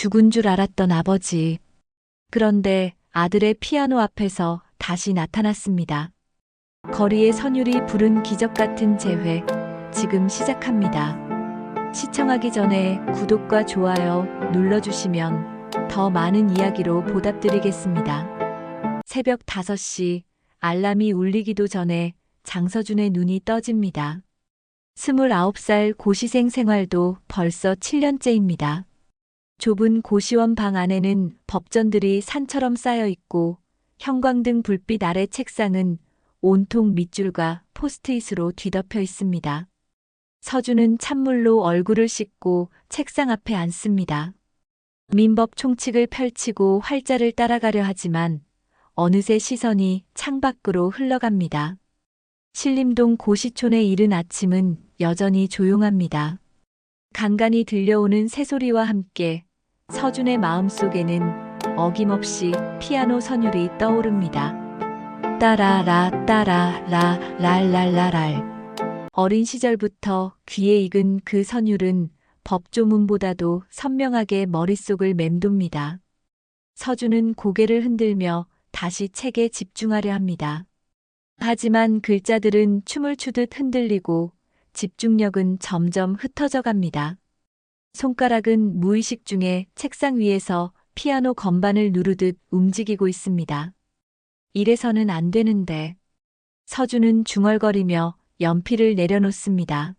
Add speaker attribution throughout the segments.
Speaker 1: 죽은 줄 알았던 아버지. 그런데 아들의 피아노 앞에서 다시 나타났습니다. 거리의 선율이 부른 기적 같은 재회, 지금 시작합니다. 시청하기 전에 구독과 좋아요 눌러주시면 더 많은 이야기로 보답드리겠습니다. 새벽 5시 알람이 울리기도 전에 장서준의 눈이 떠집니다. 29살 고시생 생활도 벌써 7년째입니다. 좁은 고시원 방 안에는 법전들이 산처럼 쌓여 있고 형광등 불빛 아래 책상은 온통 밑줄과 포스트잇으로 뒤덮여 있습니다. 서준은 찬물로 얼굴을 씻고 책상 앞에 앉습니다. 민법 총칙을 펼치고 활자를 따라가려 하지만 어느새 시선이 창밖으로 흘러갑니다. 신림동 고시촌의 이른 아침은 여전히 조용합니다. 간간히 들려오는 새소리와 함께 서준의 마음속에는 어김없이 피아노 선율이 떠오릅니다. 따라라 따라라 랄랄라랄. 어린 시절부터 귀에 익은 그 선율은 법조문보다도 선명하게 머릿속을 맴돕니다. 서준은 고개를 흔들며 다시 책에 집중하려 합니다. 하지만 글자들은 춤을 추듯 흔들리고 집중력은 점점 흩어져 갑니다. 손가락은 무의식 중에 책상 위에서 피아노 건반을 누르듯 움직이고 있습니다. 이래서는 안 되는데. 서준은 중얼거리며 연필을 내려놓습니다.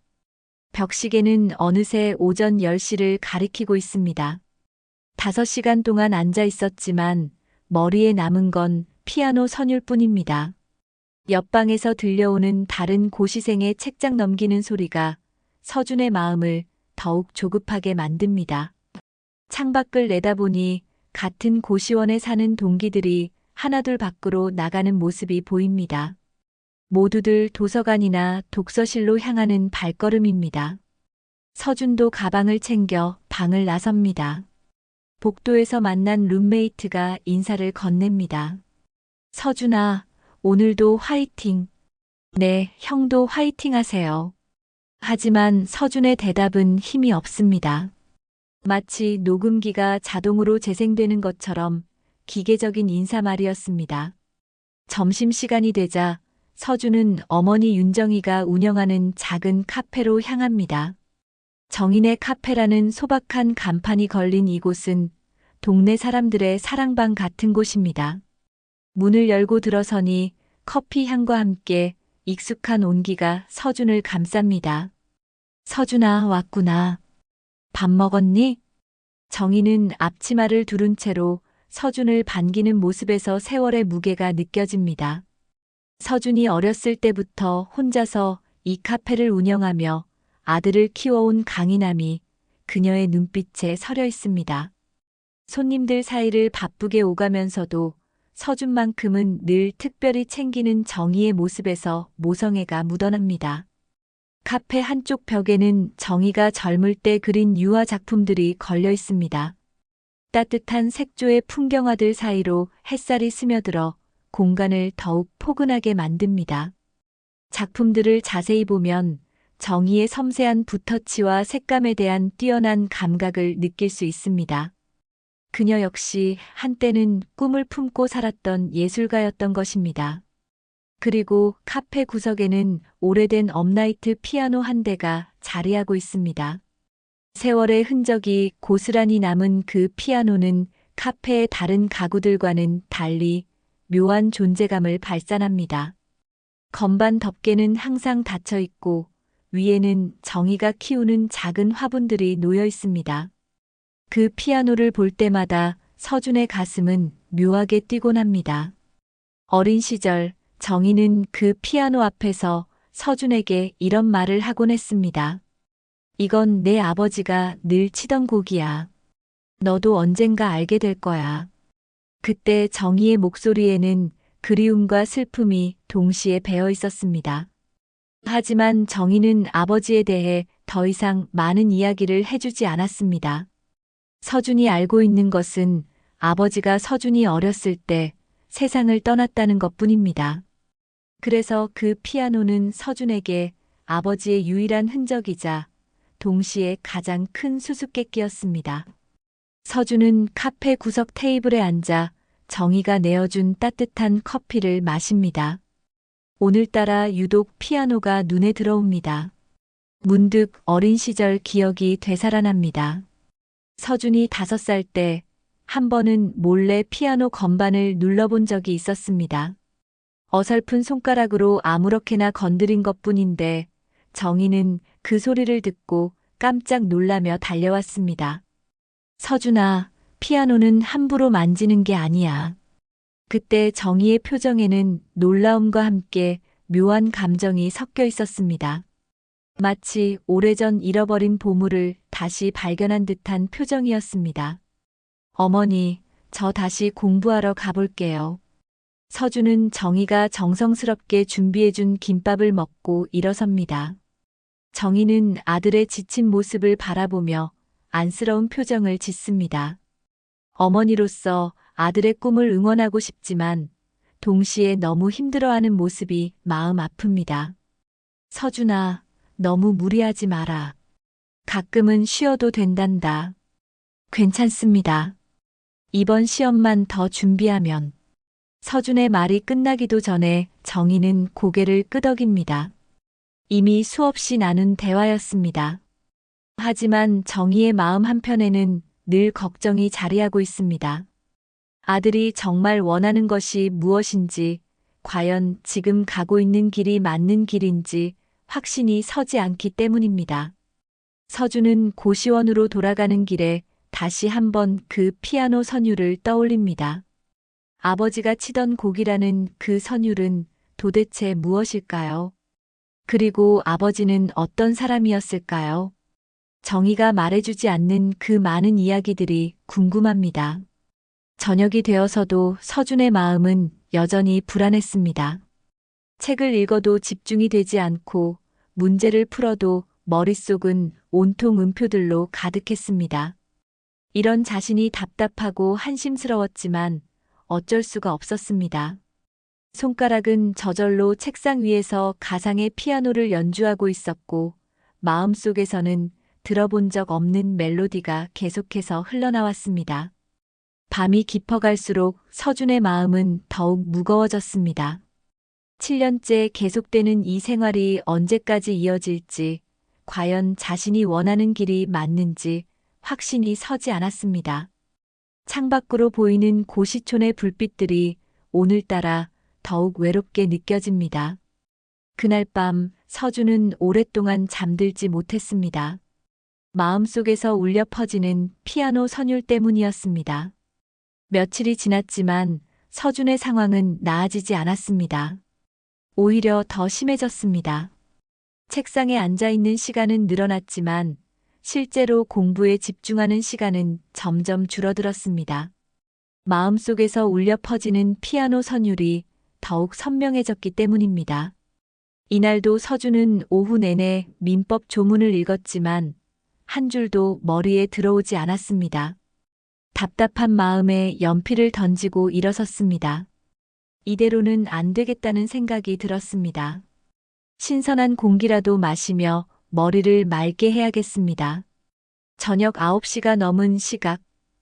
Speaker 1: 벽시계는 어느새 오전 10시를 가리키고 있습니다. 5시간 동안 앉아 있었지만 머리에 남은 건 피아노 선율뿐입니다. 옆방에서 들려오는 다른 고시생의 책장 넘기는 소리가 서준의 마음을 더욱 조급하게 만듭니다. 창밖을 내다보니 같은 고시원에 사는 동기들이 하나둘 밖으로 나가는 모습이 보입니다. 모두들 도서관이나 독서실로 향하는 발걸음입니다. 서준도 가방을 챙겨 방을 나섭니다. 복도에서 만난 룸메이트가 인사를 건넵니다. 서준아, 오늘도 화이팅. 네, 형도 화이팅 하세요. 하지만 서준의 대답은 힘이 없습니다. 마치 녹음기가 자동으로 재생되는 것처럼 기계적인 인사말이었습니다. 점심시간이 되자 서준은 어머니 윤정이가 운영하는 작은 카페로 향합니다. 정인의 카페라는 소박한 간판이 걸린 이곳은 동네 사람들의 사랑방 같은 곳입니다. 문을 열고 들어서니 커피 향과 함께 익숙한 온기가 서준을 감쌉니다. 서준아, 왔구나. 밥 먹었니? 정인은 앞치마를 두른 채로 서준을 반기는 모습에서 세월의 무게가 느껴집니다. 서준이 어렸을 때부터 혼자서 이 카페를 운영하며 아들을 키워온 강인함이 그녀의 눈빛에 서려 있습니다. 손님들 사이를 바쁘게 오가면서도 서준만큼은 늘 특별히 챙기는 정의의 모습에서 모성애가 묻어납니다. 카페 한쪽 벽에는 정의가 젊을 때 그린 유화 작품들이 걸려 있습니다. 따뜻한 색조의 풍경화들 사이로 햇살이 스며들어 공간을 더욱 포근하게 만듭니다. 작품들을 자세히 보면 정의의 섬세한 붓터치와 색감에 대한 뛰어난 감각을 느낄 수 있습니다. 그녀 역시 한때는 꿈을 품고 살았던 예술가였던 것입니다. 그리고 카페 구석에는 오래된 업라이트 피아노 한 대가 자리하고 있습니다. 세월의 흔적이 고스란히 남은 그 피아노는 카페의 다른 가구들과는 달리 묘한 존재감을 발산합니다. 건반 덮개는 항상 닫혀 있고 위에는 정의가 키우는 작은 화분들이 놓여 있습니다. 그 피아노를 볼 때마다 서준의 가슴은 묘하게 뛰곤 합니다. 어린 시절 정의는 그 피아노 앞에서 서준에게 이런 말을 하곤 했습니다. 이건 내 아버지가 늘 치던 곡이야. 너도 언젠가 알게 될 거야. 그때 정의의 목소리에는 그리움과 슬픔이 동시에 배어 있었습니다. 하지만 정의는 아버지에 대해 더 이상 많은 이야기를 해주지 않았습니다. 서준이 알고 있는 것은 아버지가 서준이 어렸을 때 세상을 떠났다는 것뿐입니다. 그래서 그 피아노는 서준에게 아버지의 유일한 흔적이자 동시에 가장 큰 수수께끼였습니다. 서준은 카페 구석 테이블에 앉아 정희가 내어준 따뜻한 커피를 마십니다. 오늘따라 유독 피아노가 눈에 들어옵니다. 문득 어린 시절 기억이 되살아납니다. 서준이 5살 때 한 번은 몰래 피아노 건반을 눌러본 적이 있었습니다. 어설픈 손가락으로 아무렇게나 건드린 것뿐인데 정희는 그 소리를 듣고 깜짝 놀라며 달려왔습니다. 서준아, 피아노는 함부로 만지는 게 아니야. 그때 정희의 표정에는 놀라움과 함께 묘한 감정이 섞여 있었습니다. 마치 오래전 잃어버린 보물을 다시 발견한 듯한 표정이었습니다. 어머니, 저 다시 공부하러 가볼게요. 서준은 정희가 정성스럽게 준비해준 김밥을 먹고 일어섭니다. 정희는 아들의 지친 모습을 바라보며 안쓰러운 표정을 짓습니다. 어머니로서 아들의 꿈을 응원하고 싶지만 동시에 너무 힘들어하는 모습이 마음 아픕니다. 서준아, 너무 무리하지 마라. 가끔은 쉬어도 된단다. 괜찮습니다. 이번 시험만 더 준비하면. 서준의 말이 끝나기도 전에 정희는 고개를 끄덕입니다. 이미 수없이 나눈 대화였습니다. 하지만 정희의 마음 한편에는 늘 걱정이 자리하고 있습니다. 아들이 정말 원하는 것이 무엇인지, 과연 지금 가고 있는 길이 맞는 길인지 확신이 서지 않기 때문입니다. 서준은 고시원으로 돌아가는 길에 다시 한번 그 피아노 선율을 떠올립니다. 아버지가 치던 곡이라는 그 선율은 도대체 무엇일까요? 그리고 아버지는 어떤 사람이었을까요? 정희가 말해주지 않는 그 많은 이야기들이 궁금합니다. 저녁이 되어서도 서준의 마음은 여전히 불안했습니다. 책을 읽어도 집중이 되지 않고 문제를 풀어도 머릿속은 온통 음표들로 가득했습니다. 이런 자신이 답답하고 한심스러웠지만 어쩔 수가 없었습니다. 손가락은 저절로 책상 위에서 가상의 피아노를 연주하고 있었고 마음속에서는 들어본 적 없는 멜로디가 계속해서 흘러나왔습니다. 밤이 깊어갈수록 서준의 마음은 더욱 무거워졌습니다. 7년째 계속되는 이 생활이 언제까지 이어질지, 과연 자신이 원하는 길이 맞는지 확신이 서지 않았습니다. 창밖으로 보이는 고시촌의 불빛들이 오늘따라 더욱 외롭게 느껴집니다. 그날 밤 서준은 오랫동안 잠들지 못했습니다. 마음속에서 울려 퍼지는 피아노 선율 때문이었습니다. 며칠이 지났지만 서준의 상황은 나아지지 않았습니다. 오히려 더 심해졌습니다. 책상에 앉아 있는 시간은 늘어났지만 실제로 공부에 집중하는 시간은 점점 줄어들었습니다. 마음속에서 울려 퍼지는 피아노 선율이 더욱 선명해졌기 때문입니다. 이날도 서준은 오후 내내 민법 조문을 읽었지만 한 줄도 머리에 들어오지 않았습니다. 답답한 마음에 연필을 던지고 일어섰습니다. 이대로는 안 되겠다는 생각이 들었습니다. 신선한 공기라도 마시며 머리를 맑게 해야겠습니다. 저녁 9시가 넘은 시각,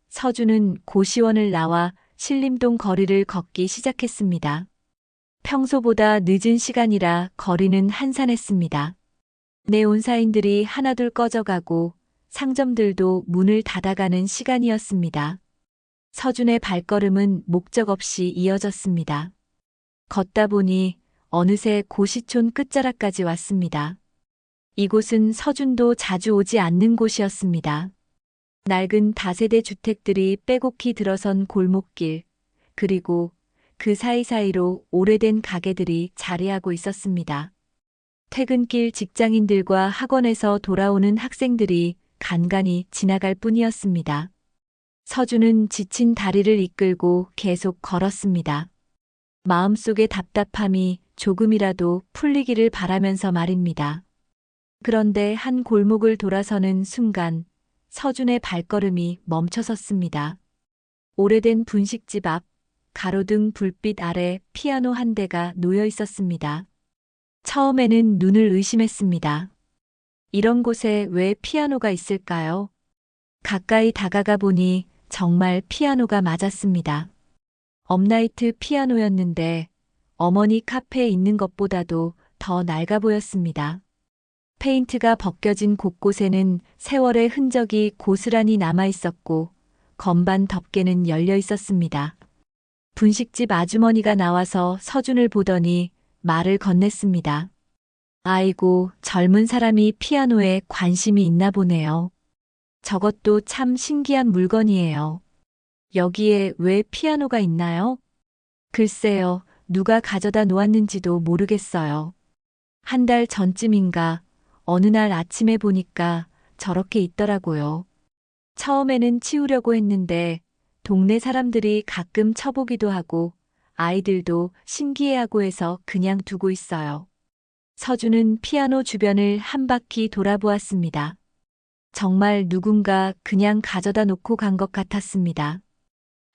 Speaker 1: 서준은 고시원을 나와 신림동 거리를 걷기 시작했습니다. 평소보다 늦은 시간이라 거리는 한산했습니다. 내온사인들이 하나둘 꺼져가고 상점들도 문을 닫아가는 시간이었습니다. 서준의 발걸음은 목적 없이 이어졌습니다. 걷다 보니 어느새 고시촌 끝자락까지 왔습니다. 이곳은 서준도 자주 오지 않는 곳이었습니다. 낡은 다세대 주택들이 빼곡히 들어선 골목길, 그리고 그 사이사이로 오래된 가게들이 자리하고 있었습니다. 퇴근길 직장인들과 학원에서 돌아오는 학생들이 간간히 지나갈 뿐이었습니다. 서준은 지친 다리를 이끌고 계속 걸었습니다. 마음속의 답답함이 조금이라도 풀리기를 바라면서 말입니다. 그런데 한 골목을 돌아서는 순간 서준의 발걸음이 멈춰섰습니다. 오래된 분식집 앞 가로등 불빛 아래 피아노 한 대가 놓여 있었습니다. 처음에는 눈을 의심했습니다. 이런 곳에 왜 피아노가 있을까요? 가까이 다가가 보니 정말 피아노가 맞았습니다. 업라이트 피아노였는데 어머니 카페에 있는 것보다도 더 낡아 보였습니다. 페인트가 벗겨진 곳곳에는 세월의 흔적이 고스란히 남아 있었고 건반 덮개는 열려 있었습니다. 분식집 아주머니가 나와서 서준을 보더니 말을 건넸습니다. 아이고, 젊은 사람이 피아노에 관심이 있나 보네요. 저것도 참 신기한 물건이에요. 여기에 왜 피아노가 있나요? 글쎄요, 누가 가져다 놓았는지도 모르겠어요. 한 달 전쯤인가 어느 날 아침에 보니까 저렇게 있더라고요. 처음에는 치우려고 했는데 동네 사람들이 가끔 쳐보기도 하고 아이들도 신기해하고 해서 그냥 두고 있어요. 서준은 피아노 주변을 한 바퀴 돌아보았습니다. 정말 누군가 그냥 가져다 놓고 간 것 같았습니다.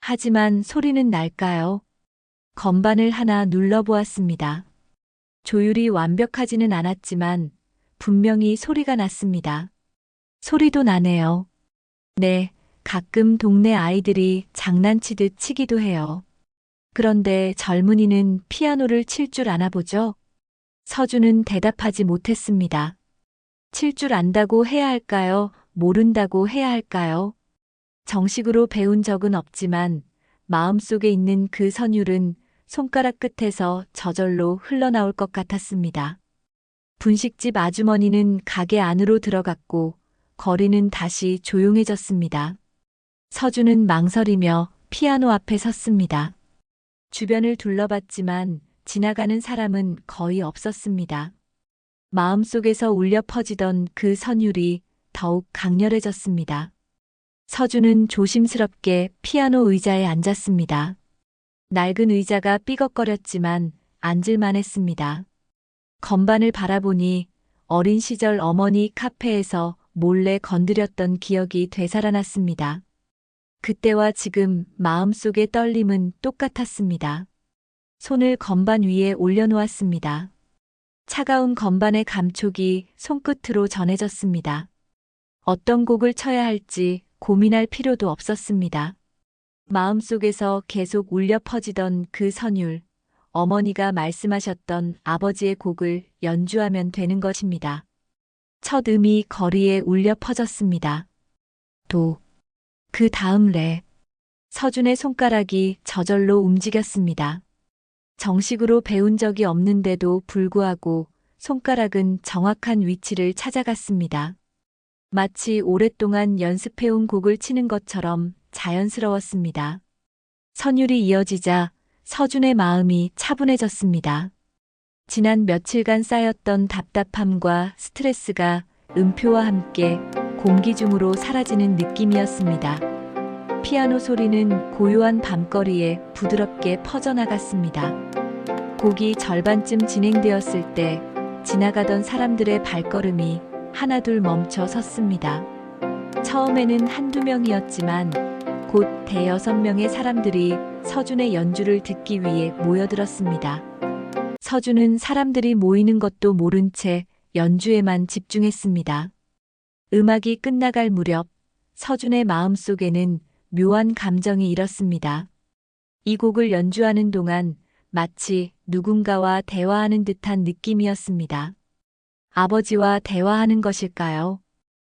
Speaker 1: 하지만 소리는 날까요? 건반을 하나 눌러보았습니다. 조율이 완벽하지는 않았지만 분명히 소리가 났습니다. 소리도 나네요. 네, 가끔 동네 아이들이 장난치듯 치기도 해요. 그런데 젊은이는 피아노를 칠 줄 아나 보죠? 서준은 대답하지 못했습니다. 칠 줄 안다고 해야 할까요? 모른다고 해야 할까요? 정식으로 배운 적은 없지만 마음속에 있는 그 선율은 손가락 끝에서 저절로 흘러나올 것 같았습니다. 분식집 아주머니는 가게 안으로 들어갔고 거리는 다시 조용해졌습니다. 서준은 망설이며 피아노 앞에 섰습니다. 주변을 둘러봤지만 지나가는 사람은 거의 없었습니다. 마음속에서 울려 퍼지던 그 선율이 더욱 강렬해졌습니다. 서준은 조심스럽게 피아노 의자에 앉았습니다. 낡은 의자가 삐걱거렸지만 앉을만 했습니다. 건반을 바라보니 어린 시절 어머니 카페에서 몰래 건드렸던 기억이 되살아났습니다. 그때와 지금 마음속의 떨림은 똑같았습니다. 손을 건반 위에 올려놓았습니다. 차가운 건반의 감촉이 손끝으로 전해졌습니다. 어떤 곡을 쳐야 할지 고민할 필요도 없었습니다. 마음속에서 계속 울려 퍼지던 그 선율, 어머니가 말씀하셨던 아버지의 곡을 연주하면 되는 것입니다. 첫 음이 거리에 울려 퍼졌습니다. 도. 그 다음 레. 서준의 손가락이 저절로 움직였습니다. 정식으로 배운 적이 없는데도 불구하고 손가락은 정확한 위치를 찾아갔습니다. 마치 오랫동안 연습해온 곡을 치는 것처럼 자연스러웠습니다. 선율이 이어지자 서준의 마음이 차분해졌습니다. 지난 며칠간 쌓였던 답답함과 스트레스가 음표와 함께 공기 중으로 사라지는 느낌이었습니다. 피아노 소리는 고요한 밤거리에 부드럽게 퍼져나갔습니다. 곡이 절반쯤 진행되었을 때 지나가던 사람들의 발걸음이 하나둘 멈춰 섰습니다. 처음에는 한두 명이었지만 곧 대여섯 명의 사람들이 서준의 연주를 듣기 위해 모여들었습니다. 서준은 사람들이 모이는 것도 모른 채 연주에만 집중했습니다. 음악이 끝나갈 무렵 서준의 마음속에는 묘한 감정이 일었습니다. 이 곡을 연주하는 동안 마치 누군가와 대화하는 듯한 느낌이었습니다. 아버지와 대화하는 것일까요?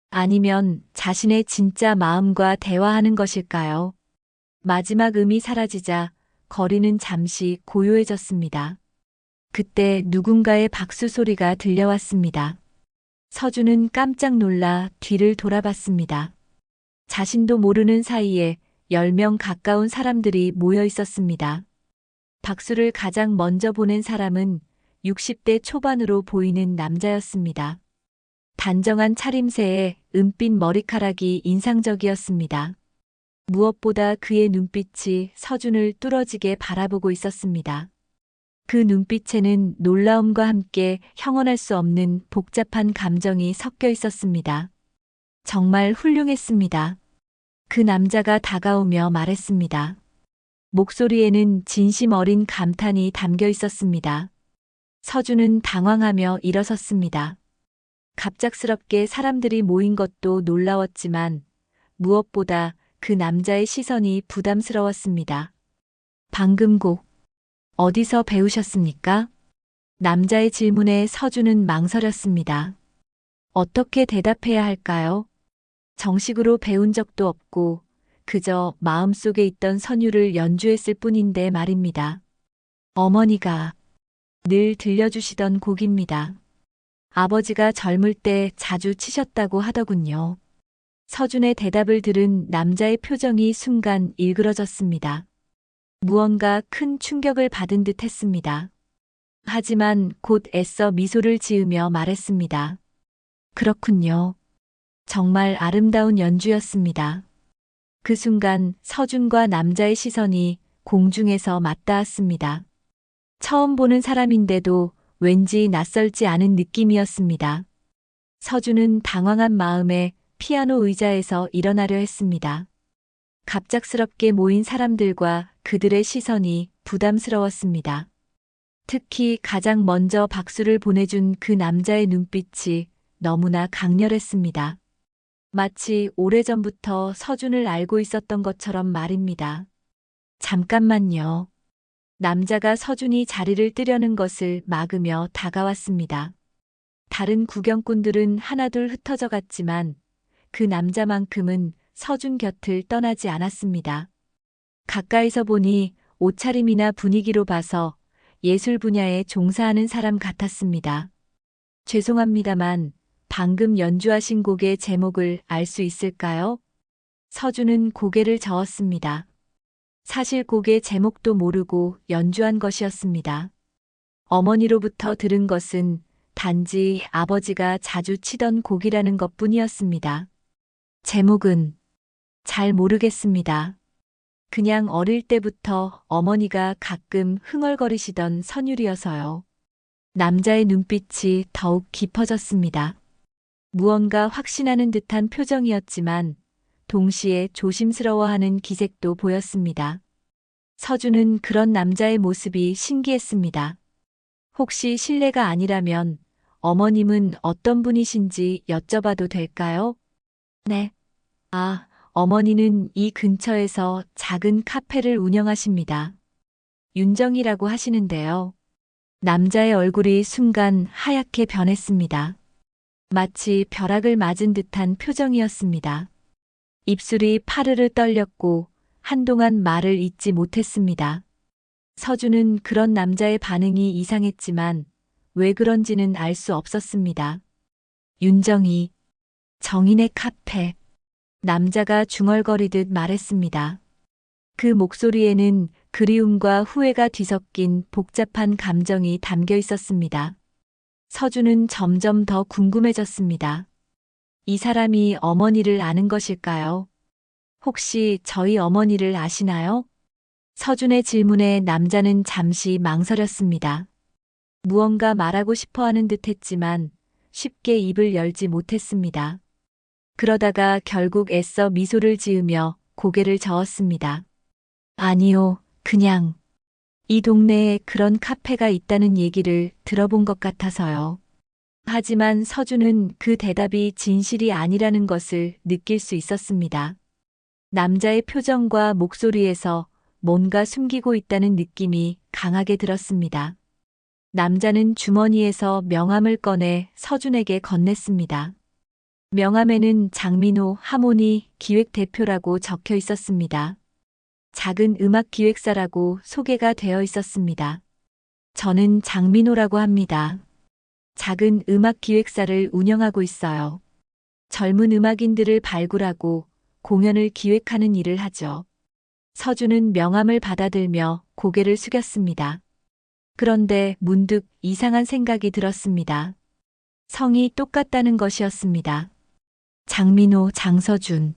Speaker 1: 아니면 자신의 진짜 마음과 대화하는 것일까요? 마지막 음이 사라지자 거리는 잠시 고요해졌습니다. 그때 누군가의 박수 소리가 들려왔습니다. 서준은 깜짝 놀라 뒤를 돌아봤습니다. 자신도 모르는 사이에 10명 가까운 사람들이 모여 있었습니다. 박수를 가장 먼저 보낸 사람은 60대 초반으로 보이는 남자였습니다. 단정한 차림새에 은빛 머리카락이 인상적이었습니다. 무엇보다 그의 눈빛이 서준을 뚫어지게 바라보고 있었습니다. 그 눈빛에는 놀라움과 함께 형언할 수 없는 복잡한 감정이 섞여 있었습니다. 정말 훌륭했습니다. 그 남자가 다가오며 말했습니다. 목소리에는 진심 어린 감탄이 담겨 있었습니다. 서준은 당황하며 일어섰습니다. 갑작스럽게 사람들이 모인 것도 놀라웠지만 무엇보다 그 남자의 시선이 부담스러웠습니다. 방금 곡 어디서 배우셨습니까? 남자의 질문에 서준은 망설였습니다. 어떻게 대답해야 할까요? 정식으로 배운 적도 없고 그저 마음속에 있던 선율을 연주했을 뿐인데 말입니다. 어머니가 늘 들려주시던 곡입니다. 아버지가 젊을 때 자주 치셨다고 하더군요. 서준의 대답을 들은 남자의 표정이 순간 일그러졌습니다. 무언가 큰 충격을 받은 듯 했습니다. 하지만 곧 애써 미소를 지으며 말했습니다. 그렇군요. 정말 아름다운 연주였습니다. 그 순간 서준과 남자의 시선이 공중에서 맞닿았습니다. 처음 보는 사람인데도 왠지 낯설지 않은 느낌이었습니다. 서준은 당황한 마음에 피아노 의자에서 일어나려 했습니다. 갑작스럽게 모인 사람들과 그들의 시선이 부담스러웠습니다. 특히 가장 먼저 박수를 보내준 그 남자의 눈빛이 너무나 강렬했습니다. 마치 오래전부터 서준을 알고 있었던 것처럼 말입니다. 잠깐만요. 남자가 서준이 자리를 뜨려는 것을 막으며 다가왔습니다. 다른 구경꾼들은 하나둘 흩어져 갔지만 그 남자만큼은 서준 곁을 떠나지 않았습니다. 가까이서 보니 옷차림이나 분위기로 봐서 예술 분야에 종사하는 사람 같았습니다. 죄송합니다만 방금 연주하신 곡의 제목을 알 수 있을까요? 서준은 고개를 저었습니다. 사실 곡의 제목도 모르고 연주한 것이었습니다. 어머니로부터 들은 것은 단지 아버지가 자주 치던 곡이라는 것뿐이었습니다. 제목은 잘 모르겠습니다. 그냥 어릴 때부터 어머니가 가끔 흥얼거리시던 선율이어서요. 남자의 눈빛이 더욱 깊어졌습니다. 무언가 확신하는 듯한 표정이었지만 동시에 조심스러워하는 기색도 보였습니다. 서준은 그런 남자의 모습이 신기했습니다. 혹시 실례가 아니라면 어머님은 어떤 분이신지 여쭤봐도 될까요? 네. 어머니는 이 근처에서 작은 카페를 운영하십니다. 윤정이라고 하시는데요. 남자의 얼굴이 순간 하얗게 변했습니다. 마치 벼락을 맞은 듯한 표정이었습니다. 입술이 파르르 떨렸고 한동안 말을 잇지 못했습니다. 서준은 그런 남자의 반응이 이상했지만 왜 그런지는 알 수 없었습니다. 윤정이, 정인의 카페. 남자가 중얼거리듯 말했습니다. 그 목소리에는 그리움과 후회가 뒤섞인 복잡한 감정이 담겨 있었습니다. 서준은 점점 더 궁금해졌습니다. 이 사람이 어머니를 아는 것일까요? 혹시 저희 어머니를 아시나요? 서준의 질문에 남자는 잠시 망설였습니다. 무언가 말하고 싶어 하는 듯 했지만 쉽게 입을 열지 못했습니다. 그러다가 결국 애써 미소를 지으며 고개를 저었습니다. 아니요, 그냥 이 동네에 그런 카페가 있다는 얘기를 들어본 것 같아서요. 하지만 서준은 그 대답이 진실이 아니라는 것을 느낄 수 있었습니다. 남자의 표정과 목소리에서 뭔가 숨기고 있다는 느낌이 강하게 들었습니다. 남자는 주머니에서 명함을 꺼내 서준에게 건넸습니다. 명함에는 장민호 하모니 기획대표라고 적혀 있었습니다. 작은 음악 기획사라고 소개가 되어 있었습니다. 저는 장민호라고 합니다. 작은 음악 기획사를 운영하고 있어요. 젊은 음악인들을 발굴하고 공연을 기획하는 일을 하죠. 서준은 명함을 받아들며 고개를 숙였습니다. 그런데 문득 이상한 생각이 들었습니다. 성이 똑같다는 것이었습니다. 장민호, 장서준.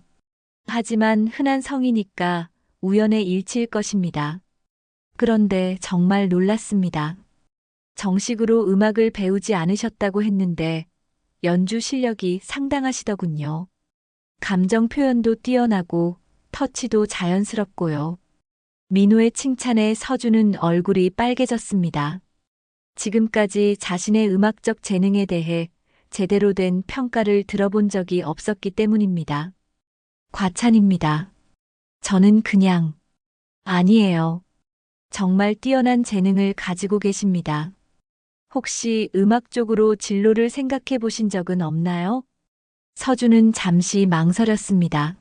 Speaker 1: 하지만 흔한 성이니까 우연의 일치일 것입니다. 그런데 정말 놀랐습니다. 정식으로 음악을 배우지 않으셨다고 했는데 연주 실력이 상당하시더군요. 감정 표현도 뛰어나고 터치도 자연스럽고요. 민호의 칭찬에 서준은 얼굴이 빨개졌습니다. 지금까지 자신의 음악적 재능에 대해 제대로 된 평가를 들어본 적이 없었기 때문입니다. 과찬입니다. 저는 그냥, 아니에요. 정말 뛰어난 재능을 가지고 계십니다. 혹시 음악 쪽으로 진로를 생각해 보신 적은 없나요? 서준은 잠시 망설였습니다.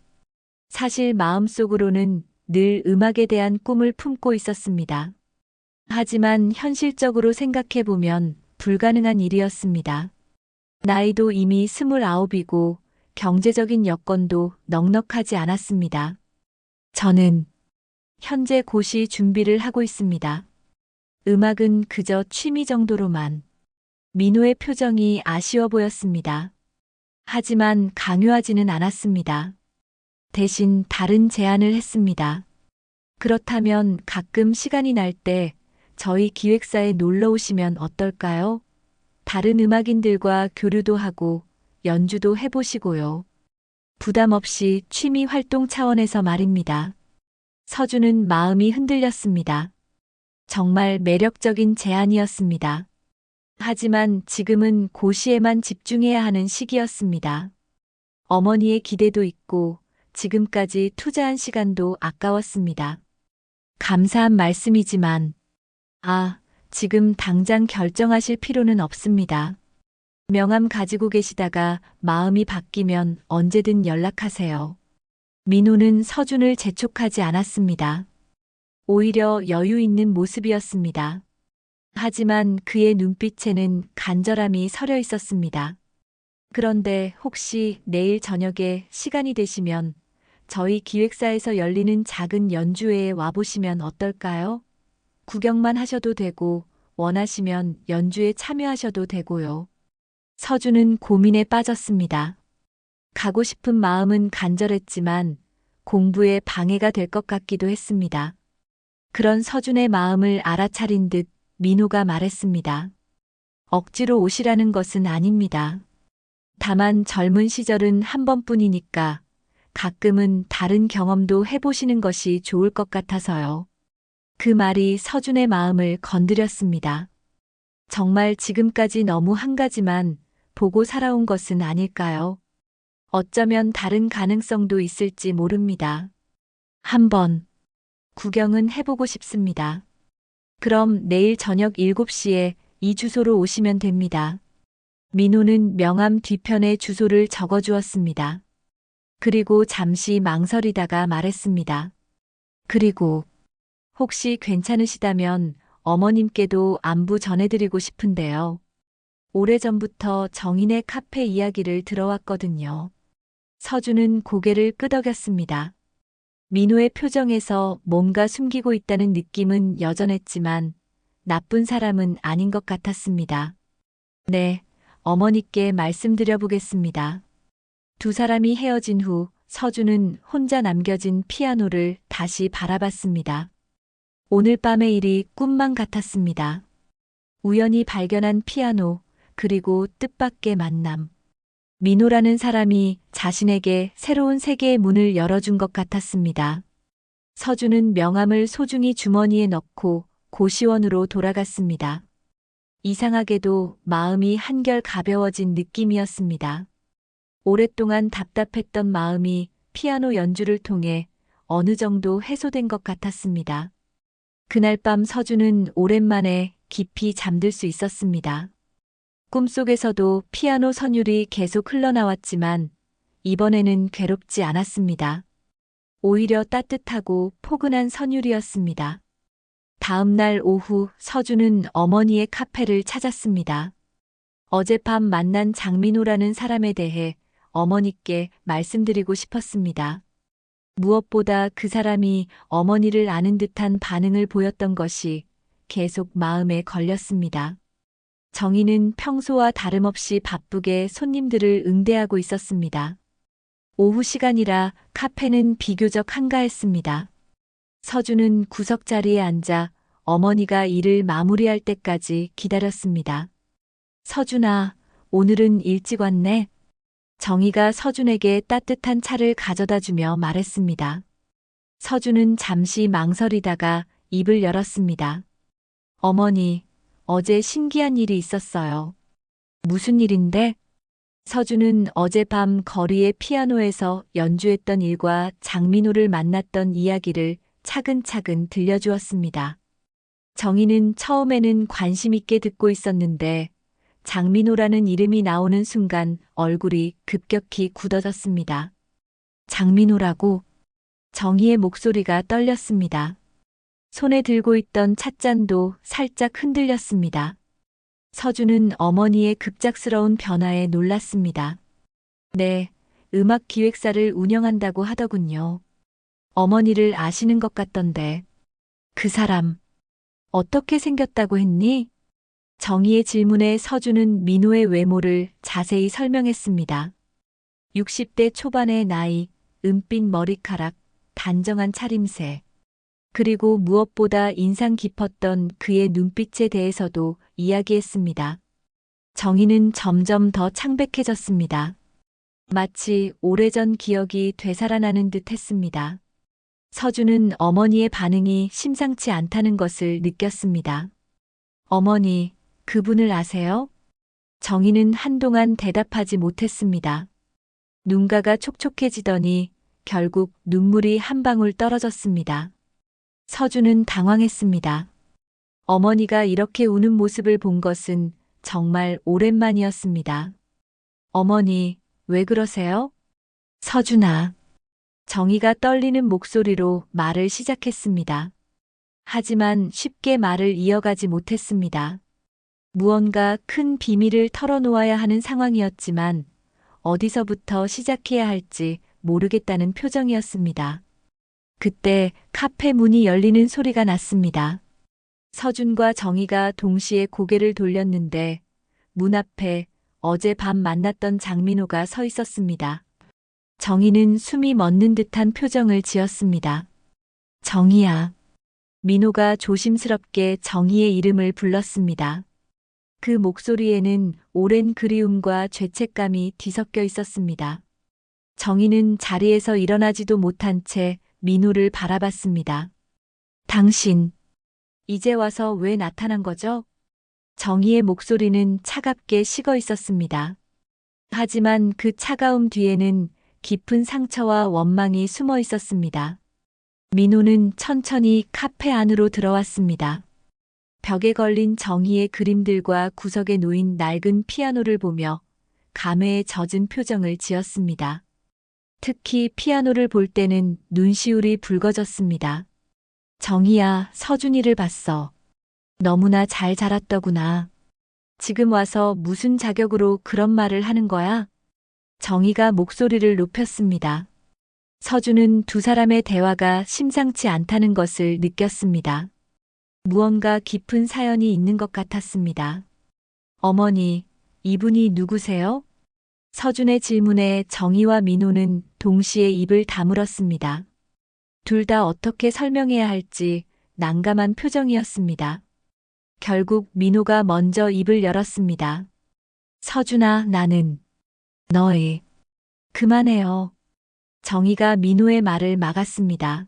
Speaker 1: 사실 마음속으로는 늘 음악에 대한 꿈을 품고 있었습니다. 하지만 현실적으로 생각해 보면 불가능한 일이었습니다. 나이도 이미 29이고 경제적인 여건도 넉넉하지 않았습니다. 저는 현재 고시 준비를 하고 있습니다. 음악은 그저 취미 정도로만. 민호의 표정이 아쉬워 보였습니다. 하지만 강요하지는 않았습니다. 대신 다른 제안을 했습니다. 그렇다면 가끔 시간이 날 때 저희 기획사에 놀러 오시면 어떨까요? 다른 음악인들과 교류도 하고 연주도 해보시고요. 부담 없이 취미 활동 차원에서 말입니다. 서준은 마음이 흔들렸습니다. 정말 매력적인 제안이었습니다. 하지만 지금은 고시에만 집중해야 하는 시기였습니다. 어머니의 기대도 있고 지금까지 투자한 시간도 아까웠습니다. 감사한 말씀이지만, 지금 당장 결정하실 필요는 없습니다. 명함 가지고 계시다가 마음이 바뀌면 언제든 연락하세요. 민호는 서준을 재촉하지 않았습니다. 오히려 여유 있는 모습이었습니다. 하지만 그의 눈빛에는 간절함이 서려 있었습니다. 그런데 혹시 내일 저녁에 시간이 되시면 저희 기획사에서 열리는 작은 연주회에 와보시면 어떨까요? 구경만 하셔도 되고 원하시면 연주에 참여하셔도 되고요. 서준은 고민에 빠졌습니다. 가고 싶은 마음은 간절했지만 공부에 방해가 될 것 같기도 했습니다. 그런 서준의 마음을 알아차린 듯 민호가 말했습니다. 억지로 오시라는 것은 아닙니다. 다만 젊은 시절은 한 번뿐이니까 가끔은 다른 경험도 해보시는 것이 좋을 것 같아서요. 그 말이 서준의 마음을 건드렸습니다. 정말 지금까지 너무 한 가지만 보고 살아온 것은 아닐까요? 어쩌면 다른 가능성도 있을지 모릅니다. 한번 구경은 해보고 싶습니다. 그럼 내일 저녁 7시에 이 주소로 오시면 됩니다. 민호는 명함 뒤편에 주소를 적어주었습니다. 그리고 잠시 망설이다가 말했습니다. 그리고 혹시 괜찮으시다면 어머님께도 안부 전해드리고 싶은데요. 오래전부터 정인의 카페 이야기를 들어왔거든요. 서준은 고개를 끄덕였습니다. 민호의 표정에서 뭔가 숨기고 있다는 느낌은 여전했지만 나쁜 사람은 아닌 것 같았습니다. 네, 어머니께 말씀드려 보겠습니다. 두 사람이 헤어진 후 서준은 혼자 남겨진 피아노를 다시 바라봤습니다. 오늘 밤의 일이 꿈만 같았습니다. 우연히 발견한 피아노, 그리고 뜻밖의 만남. 민호라는 사람이 자신에게 새로운 세계의 문을 열어준 것 같았습니다. 서준은 명함을 소중히 주머니에 넣고 고시원으로 돌아갔습니다. 이상하게도 마음이 한결 가벼워진 느낌이었습니다. 오랫동안 답답했던 마음이 피아노 연주를 통해 어느 정도 해소된 것 같았습니다. 그날 밤 서준은 오랜만에 깊이 잠들 수 있었습니다. 꿈속에서도 피아노 선율이 계속 흘러나왔지만 이번에는 괴롭지 않았습니다. 오히려 따뜻하고 포근한 선율이었습니다. 다음 날 오후 서준은 어머니의 카페를 찾았습니다. 어젯밤 만난 장민호라는 사람에 대해 어머니께 말씀드리고 싶었습니다. 무엇보다 그 사람이 어머니를 아는 듯한 반응을 보였던 것이 계속 마음에 걸렸습니다. 정희는 평소와 다름없이 바쁘게 손님들을 응대하고 있었습니다. 오후 시간이라 카페는 비교적 한가했습니다. 서준은 구석자리에 앉아 어머니가 일을 마무리할 때까지 기다렸습니다. 서준아, 오늘은 일찍 왔네. 정희가 서준에게 따뜻한 차를 가져다 주며 말했습니다. 서준은 잠시 망설이다가 입을 열었습니다. 어머니, 어제 신기한 일이 있었어요. 무슨 일인데? 서준은 어젯밤 거리의 피아노에서 연주했던 일과 장민호를 만났던 이야기를 차근차근 들려주었습니다. 정희는 처음에는 관심 있게 듣고 있었는데 장민호라는 이름이 나오는 순간 얼굴이 급격히 굳어졌습니다. 장민호라고? 정희의 목소리가 떨렸습니다. 손에 들고 있던 찻잔도 살짝 흔들렸습니다. 서준은 어머니의 급작스러운 변화에 놀랐습니다. 네, 음악 기획사를 운영한다고 하더군요. 어머니를 아시는 것 같던데. 그 사람, 어떻게 생겼다고 했니? 정희의 질문에 서준은 민호의 외모를 자세히 설명했습니다. 60대 초반의 나이, 은빛 머리카락, 단정한 차림새. 그리고 무엇보다 인상 깊었던 그의 눈빛에 대해서도 이야기했습니다. 정희는 점점 더 창백해졌습니다. 마치 오래전 기억이 되살아나는 듯 했습니다. 서준은 어머니의 반응이 심상치 않다는 것을 느꼈습니다. 어머니, 그분을 아세요? 정희는 한동안 대답하지 못했습니다. 눈가가 촉촉해지더니 결국 눈물이 한 방울 떨어졌습니다. 서준은 당황했습니다. 어머니가 이렇게 우는 모습을 본 것은 정말 오랜만이었습니다. 어머니, 왜 그러세요? 서준아. 정희가 떨리는 목소리로 말을 시작했습니다. 하지만 쉽게 말을 이어가지 못했습니다. 무언가 큰 비밀을 털어놓아야 하는 상황이었지만 어디서부터 시작해야 할지 모르겠다는 표정이었습니다. 그때 카페 문이 열리는 소리가 났습니다. 서준과 정희가 동시에 고개를 돌렸는데 문 앞에 어젯밤 만났던 장민호가 서 있었습니다. 정희는 숨이 멎는 듯한 표정을 지었습니다. 정희야. 민호가 조심스럽게 정희의 이름을 불렀습니다. 그 목소리에는 오랜 그리움과 죄책감이 뒤섞여 있었습니다. 정희는 자리에서 일어나지도 못한 채 민호를 바라봤습니다. 당신, 이제 와서 왜 나타난 거죠? 정희의 목소리는 차갑게 식어 있었습니다. 하지만 그 차가움 뒤에는 깊은 상처와 원망이 숨어 있었습니다. 민호는 천천히 카페 안으로 들어왔습니다. 벽에 걸린 정희의 그림들과 구석에 놓인 낡은 피아노를 보며 감회에 젖은 표정을 지었습니다. 특히 피아노를 볼 때는 눈시울이 붉어졌습니다. 정희야, 서준이를 봤어. 너무나 잘 자랐더구나. 지금 와서 무슨 자격으로 그런 말을 하는 거야? 정희가 목소리를 높였습니다. 서준은 두 사람의 대화가 심상치 않다는 것을 느꼈습니다. 무언가 깊은 사연이 있는 것 같았습니다. 어머니, 이분이 누구세요? 서준의 질문에 정희와 민호는 동시에 입을 다물었습니다. 둘 다 어떻게 설명해야 할지 난감한 표정이었습니다. 결국 민호가 먼저 입을 열었습니다. 서준아, 나는 너의. 그만해요. 정희가 민호의 말을 막았습니다.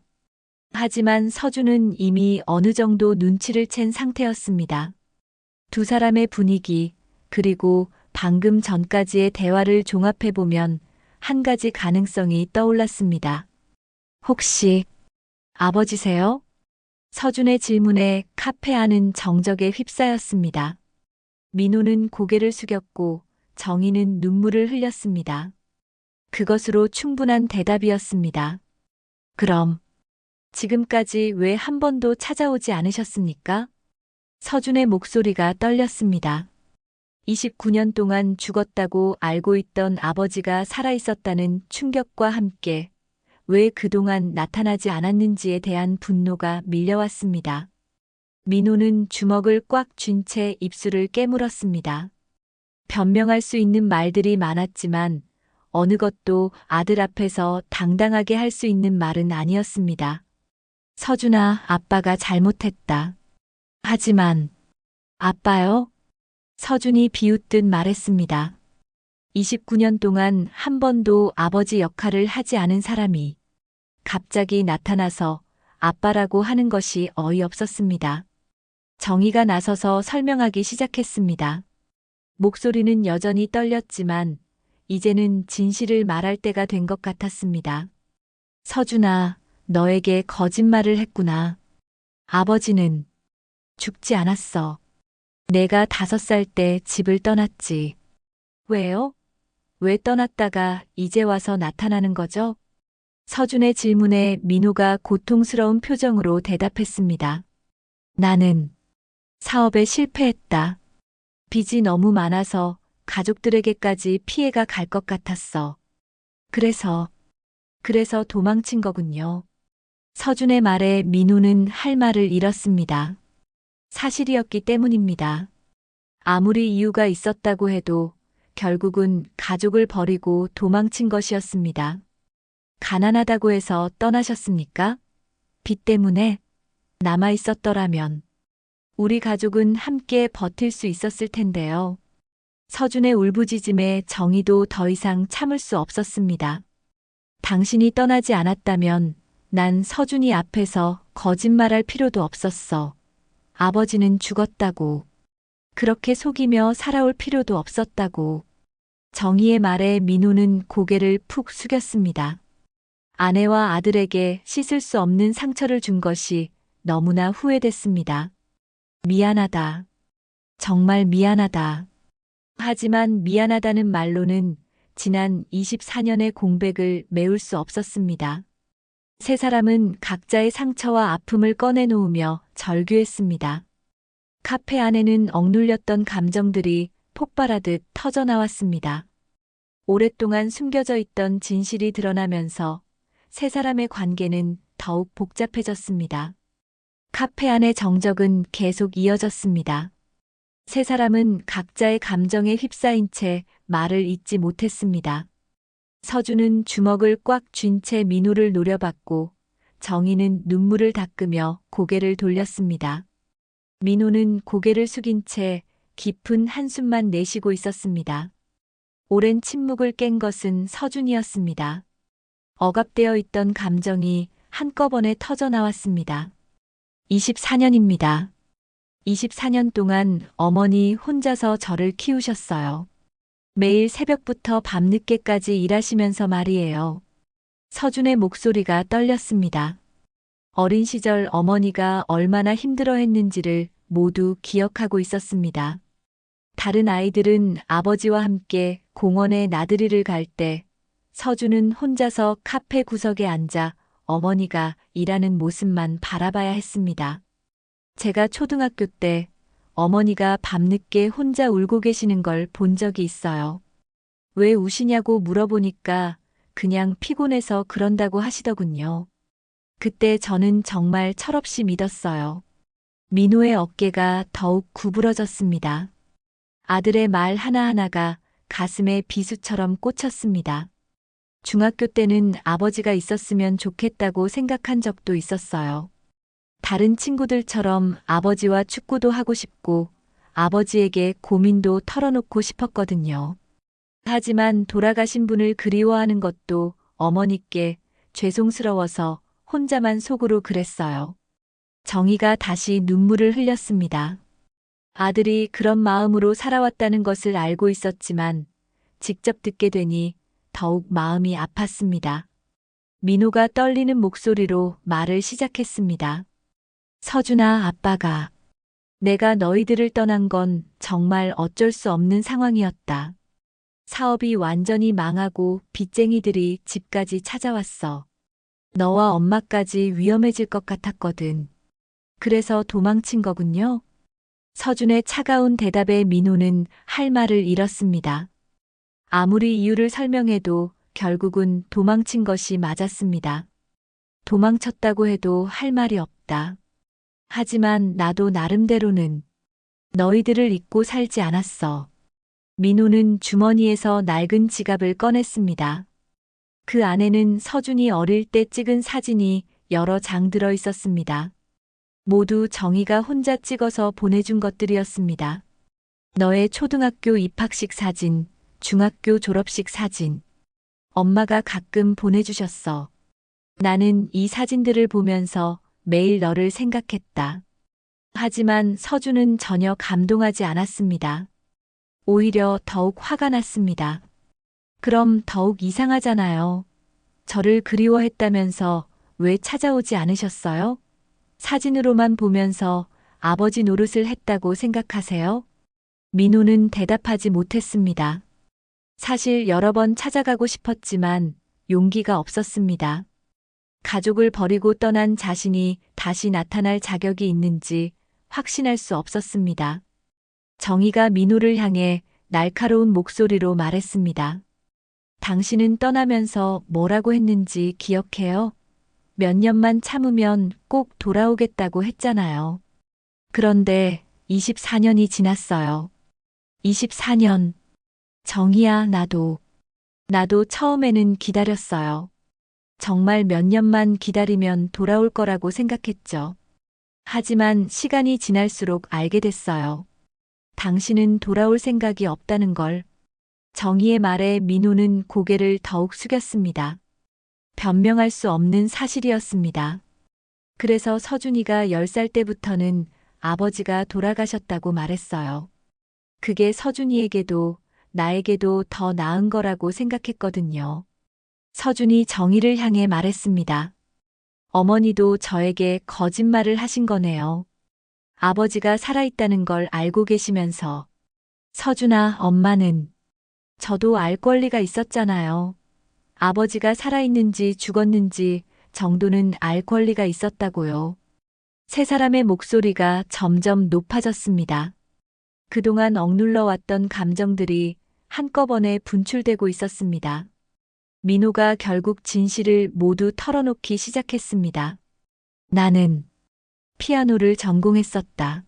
Speaker 1: 하지만 서준은 이미 어느 정도 눈치를 챈 상태였습니다. 두 사람의 분위기, 그리고 방금 전까지의 대화를 종합해보면 한 가지 가능성이 떠올랐습니다. 혹시 아버지세요? 서준의 질문에 카페 안은 정적에 휩싸였습니다. 민호는 고개를 숙였고 정희는 눈물을 흘렸습니다. 그것으로 충분한 대답이었습니다. 그럼 지금까지 왜 한 번도 찾아오지 않으셨습니까? 서준의 목소리가 떨렸습니다. 29년 동안 죽었다고 알고 있던 아버지가 살아있었다는 충격과 함께 왜 그동안 나타나지 않았는지에 대한 분노가 밀려왔습니다. 민호는 주먹을 꽉 쥔 채 입술을 깨물었습니다. 변명할 수 있는 말들이 많았지만 어느 것도 아들 앞에서 당당하게 할 수 있는 말은 아니었습니다. 서준아, 아빠가 잘못했다. 하지만 아빠요? 서준이 비웃듯 말했습니다. 29년 동안 한 번도 아버지 역할을 하지 않은 사람이 갑자기 나타나서 아빠라고 하는 것이 어이없었습니다. 정희가 나서서 설명하기 시작했습니다. 목소리는 여전히 떨렸지만 이제는 진실을 말할 때가 된 것 같았습니다. 서준아, 너에게 거짓말을 했구나. 아버지는 죽지 않았어. 내가 5살 때 집을 떠났지. 왜요? 왜 떠났다가 이제 와서 나타나는 거죠? 서준의 질문에 민호가 고통스러운 표정으로 대답했습니다. 나는 사업에 실패했다. 빚이 너무 많아서 가족들에게까지 피해가 갈 것 같았어. 그래서 도망친 거군요. 서준의 말에 민호는 할 말을 잃었습니다. 사실이었기 때문입니다. 아무리 이유가 있었다고 해도 결국은 가족을 버리고 도망친 것이었습니다. 가난하다고 해서 떠나셨습니까? 빚 때문에 남아 있었더라면 우리 가족은 함께 버틸 수 있었을 텐데요. 서준의 울부짖음에 정희도 더 이상 참을 수 없었습니다. 당신이 떠나지 않았다면 난 서준이 앞에서 거짓말할 필요도 없었어. 아버지는 죽었다고. 그렇게 속이며 살아올 필요도 없었다고. 정희의 말에 민호는 고개를 푹 숙였습니다. 아내와 아들에게 씻을 수 없는 상처를 준 것이 너무나 후회됐습니다. 미안하다. 정말 미안하다. 하지만 미안하다는 말로는 지난 24년의 공백을 메울 수 없었습니다. 세 사람은 각자의 상처와 아픔을 꺼내놓으며 절규했습니다. 카페 안에는 억눌렸던 감정들이 폭발하듯 터져나왔습니다. 오랫동안 숨겨져 있던 진실이 드러나면서 세 사람의 관계는 더욱 복잡해졌습니다. 카페 안의 정적은 계속 이어졌습니다. 세 사람은 각자의 감정에 휩싸인 채 말을 잇지 못했습니다. 서준은 주먹을 꽉 쥔 채 민호를 노려봤고 정희는 눈물을 닦으며 고개를 돌렸습니다. 민호는 고개를 숙인 채 깊은 한숨만 내쉬고 있었습니다. 오랜 침묵을 깬 것은 서준이었습니다. 억압되어 있던 감정이 한꺼번에 터져나왔습니다. 24년입니다. 24년 동안 어머니 혼자서 저를 키우셨어요. 매일 새벽부터 밤늦게까지 일하시면서 말이에요. 서준의 목소리가 떨렸습니다. 어린 시절 어머니가 얼마나 힘들어했는지를 모두 기억하고 있었습니다. 다른 아이들은 아버지와 함께 공원에 나들이를 갈 때 서준은 혼자서 카페 구석에 앉아 어머니가 일하는 모습만 바라봐야 했습니다. 제가 초등학교 때 어머니가 밤늦게 혼자 울고 계시는 걸 본 적이 있어요. 왜 우시냐고 물어보니까 그냥 피곤해서 그런다고 하시더군요. 그때 저는 정말 철없이 믿었어요. 민호의 어깨가 더욱 구부러졌습니다. 아들의 말 하나하나가 가슴에 비수처럼 꽂혔습니다. 중학교 때는 아버지가 있었으면 좋겠다고 생각한 적도 있었어요. 다른 친구들처럼 아버지와 축구도 하고 싶고 아버지에게 고민도 털어놓고 싶었거든요. 하지만 돌아가신 분을 그리워하는 것도 어머니께 죄송스러워서 혼자만 속으로 그랬어요. 정희가 다시 눈물을 흘렸습니다. 아들이 그런 마음으로 살아왔다는 것을 알고 있었지만 직접 듣게 되니 더욱 마음이 아팠습니다. 민호가 떨리는 목소리로 말을 시작했습니다. 서준아, 아빠가 내가 너희들을 떠난 건 정말 어쩔 수 없는 상황이었다. 사업이 완전히 망하고 빚쟁이들이 집까지 찾아왔어. 너와 엄마까지 위험해질 것 같았거든. 그래서 도망친 거군요. 서준의 차가운 대답에 민호는 할 말을 잃었습니다. 아무리 이유를 설명해도 결국은 도망친 것이 맞았습니다. 도망쳤다고 해도 할 말이 없다. 하지만 나도 나름대로는 너희들을 잊고 살지 않았어. 민호는 주머니에서 낡은 지갑을 꺼냈습니다. 그 안에는 서준이 어릴 때 찍은 사진이 여러 장 들어 있었습니다. 모두 정희가 혼자 찍어서 보내준 것들이었습니다. 너의 초등학교 입학식 사진, 중학교 졸업식 사진. 엄마가 가끔 보내주셨어. 나는 이 사진들을 보면서 매일 너를 생각했다. 하지만 서준은 전혀 감동하지 않았습니다. 오히려 더욱 화가 났습니다. 그럼 더욱 이상하잖아요. 저를 그리워했다면서 왜 찾아오지 않으셨어요? 사진으로만 보면서 아버지 노릇을 했다고 생각하세요? 민호는 대답하지 못했습니다. 사실 여러 번 찾아가고 싶었지만 용기가 없었습니다. 가족을 버리고 떠난 자신이 다시 나타날 자격이 있는지 확신할 수 없었습니다. 정희가 민호를 향해 날카로운 목소리로 말했습니다. 당신은 떠나면서 뭐라고 했는지 기억해요? 몇 년만 참으면 꼭 돌아오겠다고 했잖아요. 그런데 24년이 지났어요. 24년. 정희야, 나도 처음에는 기다렸어요. 정말 몇 년만 기다리면 돌아올 거라고 생각했죠. 하지만 시간이 지날수록 알게 됐어요. 당신은 돌아올 생각이 없다는 걸. 정희의 말에 민호는 고개를 더욱 숙였습니다. 변명할 수 없는 사실이었습니다. 그래서 서준이가 10살 때부터는 아버지가 돌아가셨다고 말했어요. 그게 서준이에게도 나에게도 더 나은 거라고 생각했거든요. 서준이 정희를 향해 말했습니다. 어머니도 저에게 거짓말을 하신 거네요. 아버지가 살아있다는 걸 알고 계시면서. 서준아, 엄마는 저도 알 권리가 있었잖아요. 아버지가 살아있는지 죽었는지 정도는 알 권리가 있었다고요. 세 사람의 목소리가 점점 높아졌습니다. 그동안 억눌러왔던 감정들이 한꺼번에 분출되고 있었습니다. 민호가 결국 진실을 모두 털어놓기 시작했습니다. 나는 피아노를 전공했었다.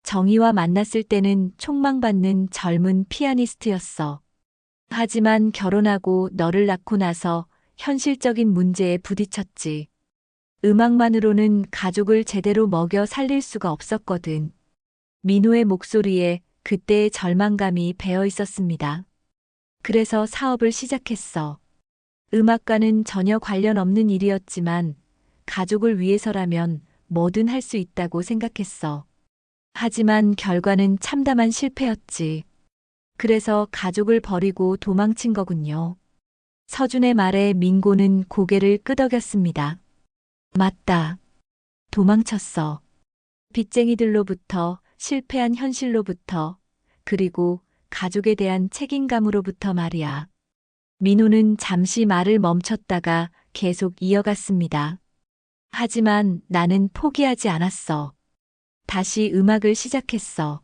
Speaker 1: 정희와 만났을 때는 촉망받는 젊은 피아니스트였어. 하지만 결혼하고 너를 낳고 나서 현실적인 문제에 부딪혔지. 음악만으로는 가족을 제대로 먹여 살릴 수가 없었거든. 민호의 목소리에 그때의 절망감이 배어 있었습니다. 그래서 사업을 시작했어. 음악과는 전혀 관련 없는 일이었지만 가족을 위해서라면 뭐든 할 수 있다고 생각했어. 하지만 결과는 참담한 실패였지. 그래서 가족을 버리고 도망친 거군요. 서준의 말에 민고는 고개를 끄덕였습니다. 맞다. 도망쳤어. 빚쟁이들로부터, 실패한 현실로부터, 그리고 가족에 대한 책임감으로부터 말이야. 민호는 잠시 말을 멈췄다가 계속 이어갔습니다. 하지만 나는 포기하지 않았어. 다시 음악을 시작했어.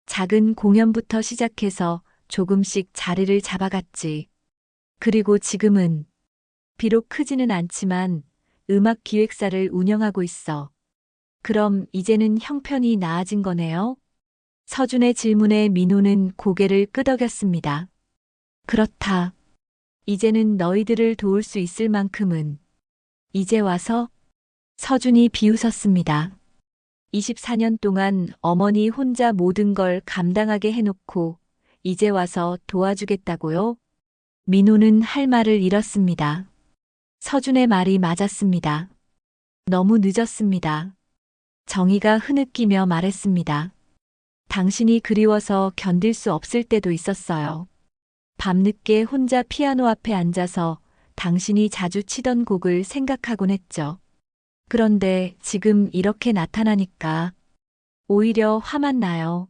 Speaker 1: 작은 공연부터 시작해서 조금씩 자리를 잡아갔지. 그리고 지금은 비록 크지는 않지만 음악 기획사를 운영하고 있어. 그럼 이제는 형편이 나아진 거네요? 서준의 질문에 민호는 고개를 끄덕였습니다. 그렇다. 이제는 너희들을 도울 수 있을 만큼은. 이제 와서? 서준이 비웃었습니다. 24년 동안 어머니 혼자 모든 걸 감당하게 해놓고 이제 와서 도와주겠다고요? 민호는 할 말을 잃었습니다. 서준의 말이 맞았습니다. 너무 늦었습니다. 정희가 흐느끼며 말했습니다. 당신이 그리워서 견딜 수 없을 때도 있었어요. 밤늦게 혼자 피아노 앞에 앉아서 당신이 자주 치던 곡을 생각하곤 했죠. 그런데 지금 이렇게 나타나니까 오히려 화만 나요.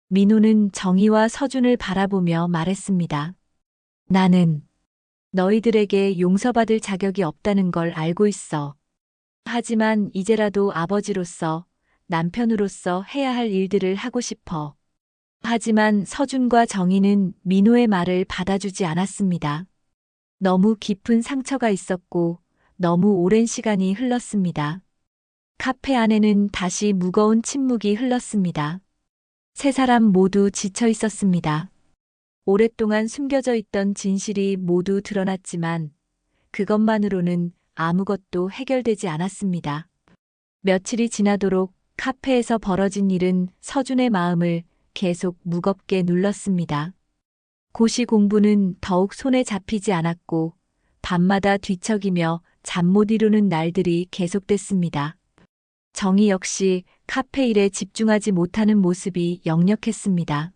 Speaker 1: 민호는 정희와 서준을 바라보며 말했습니다. 나는 너희들에게 용서받을 자격이 없다는 걸 알고 있어. 하지만 이제라도 아버지로서, 남편으로서 해야 할 일들을 하고 싶어. 하지만 서준과 정희는 민호의 말을 받아주지 않았습니다. 너무 깊은 상처가 있었고 너무 오랜 시간이 흘렀습니다. 카페 안에는 다시 무거운 침묵이 흘렀습니다. 세 사람 모두 지쳐 있었습니다. 오랫동안 숨겨져 있던 진실이 모두 드러났지만 그것만으로는 아무것도 해결되지 않았습니다. 며칠이 지나도록 카페에서 벌어진 일은 서준의 마음을 계속 무겁게 눌렀습니다. 고시 공부는 더욱 손에 잡히지 않았고 밤마다 뒤척이며 잠 못 이루는 날들이 계속됐습니다. 정희 역시 카페 일에 집중하지 못하는 모습이 역력했습니다.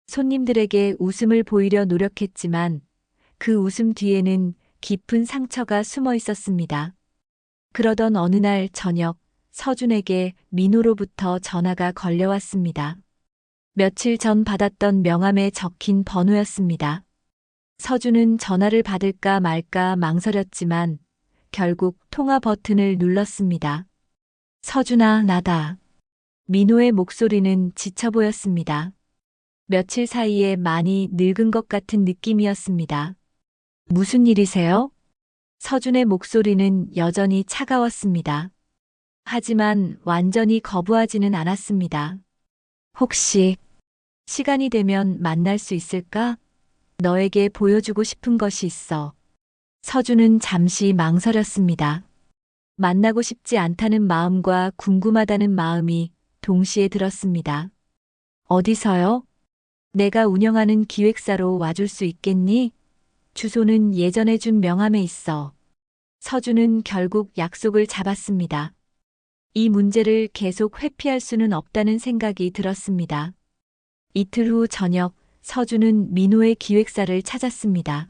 Speaker 1: 손님들에게 웃음을 보이려 노력했지만 그 웃음 뒤에는 깊은 상처가 숨어 있었습니다. 그러던 어느 날 저녁, 서준에게 민호로부터 전화가 걸려왔습니다. 며칠 전 받았던 명함에 적힌 번호였습니다. 서준은 전화를 받을까 말까 망설였지만 결국 통화 버튼을 눌렀습니다. 서준아, 나다. 민호의 목소리는 지쳐 보였습니다. 며칠 사이에 많이 늙은 것 같은 느낌이었습니다. 무슨 일이세요? 서준의 목소리는 여전히 차가웠습니다. 하지만 완전히 거부하지는 않았습니다. 혹시 시간이 되면 만날 수 있을까? 너에게 보여주고 싶은 것이 있어. 서준은 잠시 망설였습니다. 만나고 싶지 않다는 마음과 궁금하다는 마음이 동시에 들었습니다. 어디서요? 내가 운영하는 기획사로 와줄 수 있겠니? 주소는 예전에 준 명함에 있어. 서준은 결국 약속을 잡았습니다. 이 문제를 계속 회피할 수는 없다는 생각이 들었습니다. 이틀 후 저녁, 서준은 민호의 기획사를 찾았습니다.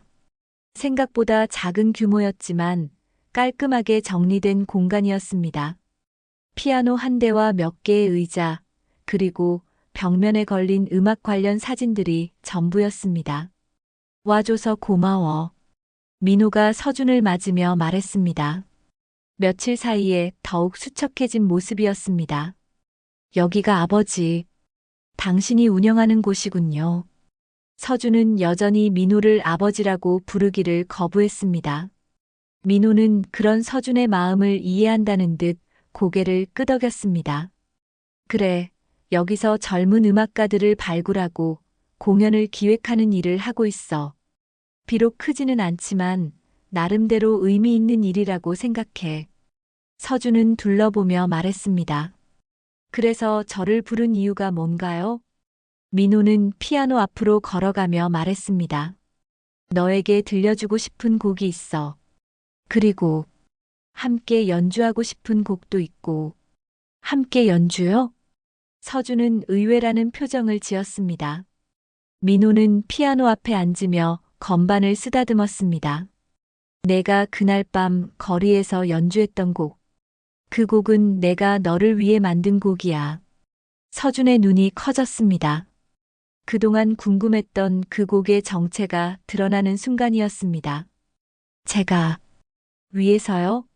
Speaker 1: 생각보다 작은 규모였지만 깔끔하게 정리된 공간이었습니다. 피아노 한 대와 몇 개의 의자, 그리고 벽면에 걸린 음악 관련 사진들이 전부였습니다. 와줘서 고마워. 민호가 서준을 맞으며 말했습니다. 며칠 사이에 더욱 수척해진 모습이었습니다. 여기가 아버지, 당신이 운영하는 곳이군요. 서준은 여전히 민호를 아버지라고 부르기를 거부했습니다. 민호는 그런 서준의 마음을 이해한다는 듯 고개를 끄덕였습니다. 그래, 여기서 젊은 음악가들을 발굴하고 공연을 기획하는 일을 하고 있어. 비록 크지는 않지만 나름대로 의미 있는 일이라고 생각해. 서준은 둘러보며 말했습니다. 그래서 저를 부른 이유가 뭔가요? 민호는 피아노 앞으로 걸어가며 말했습니다. 너에게 들려주고 싶은 곡이 있어. 그리고 함께 연주하고 싶은 곡도 있고. 함께 연주요? 서준은 의외라는 표정을 지었습니다. 민호는 피아노 앞에 앉으며 건반을 쓰다듬었습니다. 내가 그날 밤 거리에서 연주했던 곡. 그 곡은 내가 너를 위해 만든 곡이야. 서준의 눈이 커졌습니다. 그동안 궁금했던 그 곡의 정체가 드러나는 순간이었습니다. 제가 위해서요?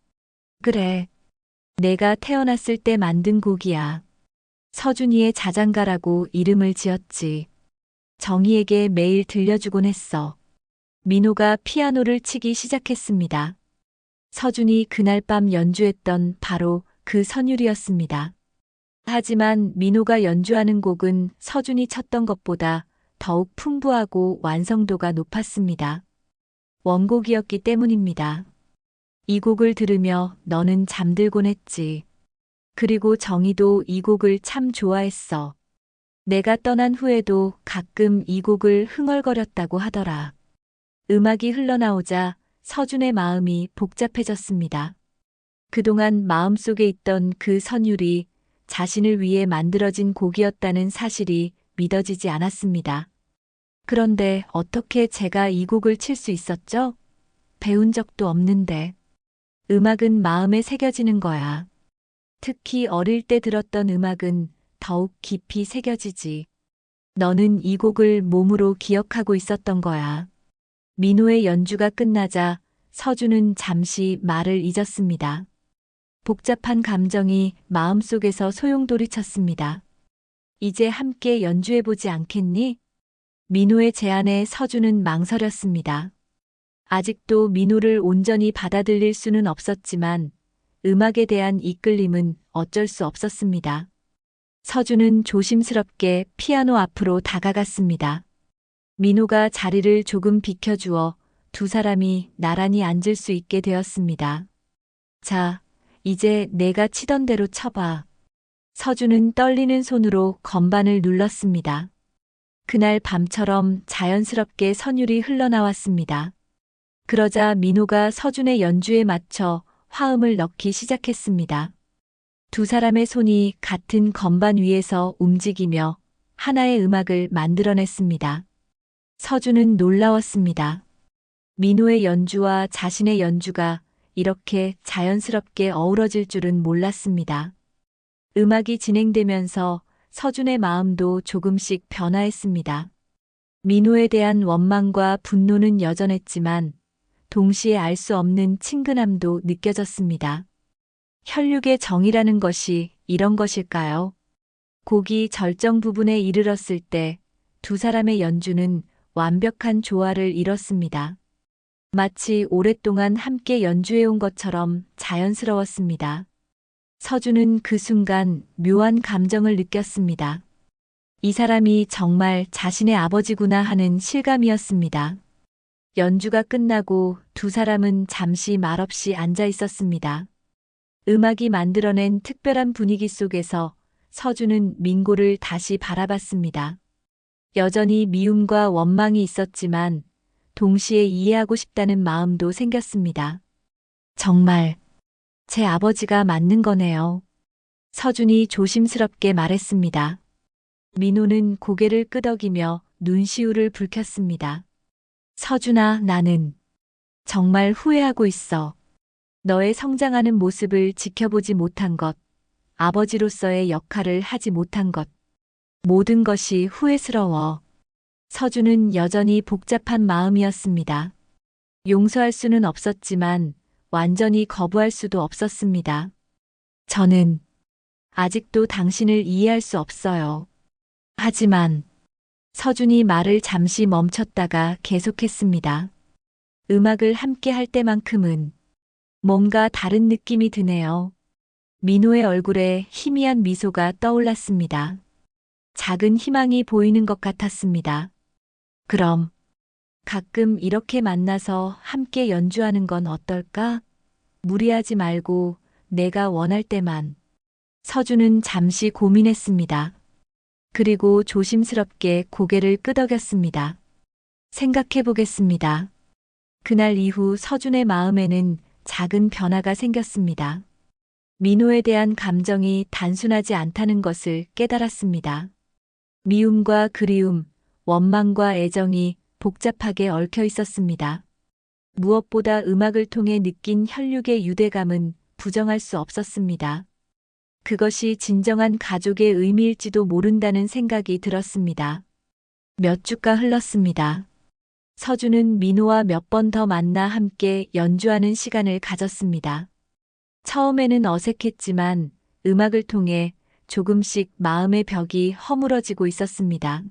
Speaker 1: 그래. 내가 태어났을 때 만든 곡이야. 서준이의 자장가라고 이름을 지었지. 정희에게 매일 들려주곤 했어. 민호가 피아노를 치기 시작했습니다. 서준이 그날 밤 연주했던 바로 그 선율이었습니다. 하지만 민호가 연주하는 곡은 서준이 쳤던 것보다 더욱 풍부하고 완성도가 높았습니다. 원곡이었기 때문입니다. 이 곡을 들으며 너는 잠들곤 했지. 그리고 정희도 이 곡을 참 좋아했어. 내가 떠난 후에도 가끔 이 곡을 흥얼거렸다고 하더라. 음악이 흘러나오자 서준의 마음이 복잡해졌습니다. 그동안 마음속에 있던 그 선율이 자신을 위해 만들어진 곡이었다는 사실이 믿어지지 않았습니다. 그런데 어떻게 제가 이 곡을 칠 수 있었죠? 배운 적도 없는데. 음악은 마음에 새겨지는 거야. 특히 어릴 때 들었던 음악은 더욱 깊이 새겨지지. 너는 이 곡을 몸으로 기억하고 있었던 거야. 민호의 연주가 끝나자 서준은 잠시 말을 잊었습니다. 복잡한 감정이 마음속에서 소용돌이쳤습니다. 이제 함께 연주해보지 않겠니? 민호의 제안에 서준은 망설였습니다. 아직도 민호를 온전히 받아들일 수는 없었지만 음악에 대한 이끌림은 어쩔 수 없었습니다. 서준은 조심스럽게 피아노 앞으로 다가갔습니다. 민호가 자리를 조금 비켜주어 두 사람이 나란히 앉을 수 있게 되었습니다. 자, 이제 내가 치던 대로 쳐봐. 서준은 떨리는 손으로 건반을 눌렀습니다. 그날 밤처럼 자연스럽게 선율이 흘러나왔습니다. 그러자 민호가 서준의 연주에 맞춰 화음을 넣기 시작했습니다. 두 사람의 손이 같은 건반 위에서 움직이며 하나의 음악을 만들어냈습니다. 서준은 놀라웠습니다. 민호의 연주와 자신의 연주가 이렇게 자연스럽게 어우러질 줄은 몰랐습니다. 음악이 진행되면서 서준의 마음도 조금씩 변화했습니다. 민호에 대한 원망과 분노는 여전했지만 동시에 알 수 없는 친근함도 느껴졌습니다. 혈육의 정이라는 것이 이런 것일까요? 곡이 절정 부분에 이르렀을 때 두 사람의 연주는 완벽한 조화를 이뤘습니다. 마치 오랫동안 함께 연주해온 것처럼 자연스러웠습니다. 서준은 그 순간 묘한 감정을 느꼈습니다. 이 사람이 정말 자신의 아버지구나 하는 실감이었습니다. 연주가 끝나고 두 사람은 잠시 말없이 앉아 있었습니다. 음악이 만들어낸 특별한 분위기 속에서 서준은 민고를 다시 바라봤습니다. 여전히 미움과 원망이 있었지만 동시에 이해하고 싶다는 마음도 생겼습니다. 정말 제 아버지가 맞는 거네요. 서준이 조심스럽게 말했습니다. 민호는 고개를 끄덕이며 눈시울을 붉혔습니다. 서준아, 나는 정말 후회하고 있어. 너의 성장하는 모습을 지켜보지 못한 것, 아버지로서의 역할을 하지 못한 것, 모든 것이 후회스러워. 서준은 여전히 복잡한 마음이었습니다. 용서할 수는 없었지만 완전히 거부할 수도 없었습니다. 저는 아직도 당신을 이해할 수 없어요. 하지만 서준이 말을 잠시 멈췄다가 계속했습니다. 음악을 함께 할 때만큼은 뭔가 다른 느낌이 드네요. 민호의 얼굴에 희미한 미소가 떠올랐습니다. 작은 희망이 보이는 것 같았습니다. 그럼 가끔 이렇게 만나서 함께 연주하는 건 어떨까? 무리하지 말고 내가 원할 때만. 서준은 잠시 고민했습니다. 그리고 조심스럽게 고개를 끄덕였습니다. 생각해 보겠습니다. 그날 이후 서준의 마음에는 작은 변화가 생겼습니다. 민호에 대한 감정이 단순하지 않다는 것을 깨달았습니다. 미움과 그리움, 원망과 애정이 복잡하게 얽혀 있었습니다. 무엇보다 음악을 통해 느낀 혈육의 유대감은 부정할 수 없었습니다. 그것이 진정한 가족의 의미일지도 모른다는 생각이 들었습니다. 몇 주가 흘렀습니다. 서준은 민호와 몇 번 더 만나 함께 연주하는 시간을 가졌습니다. 처음에는 어색했지만 음악을 통해 조금씩 마음의 벽이 허물어지고 있었습니다.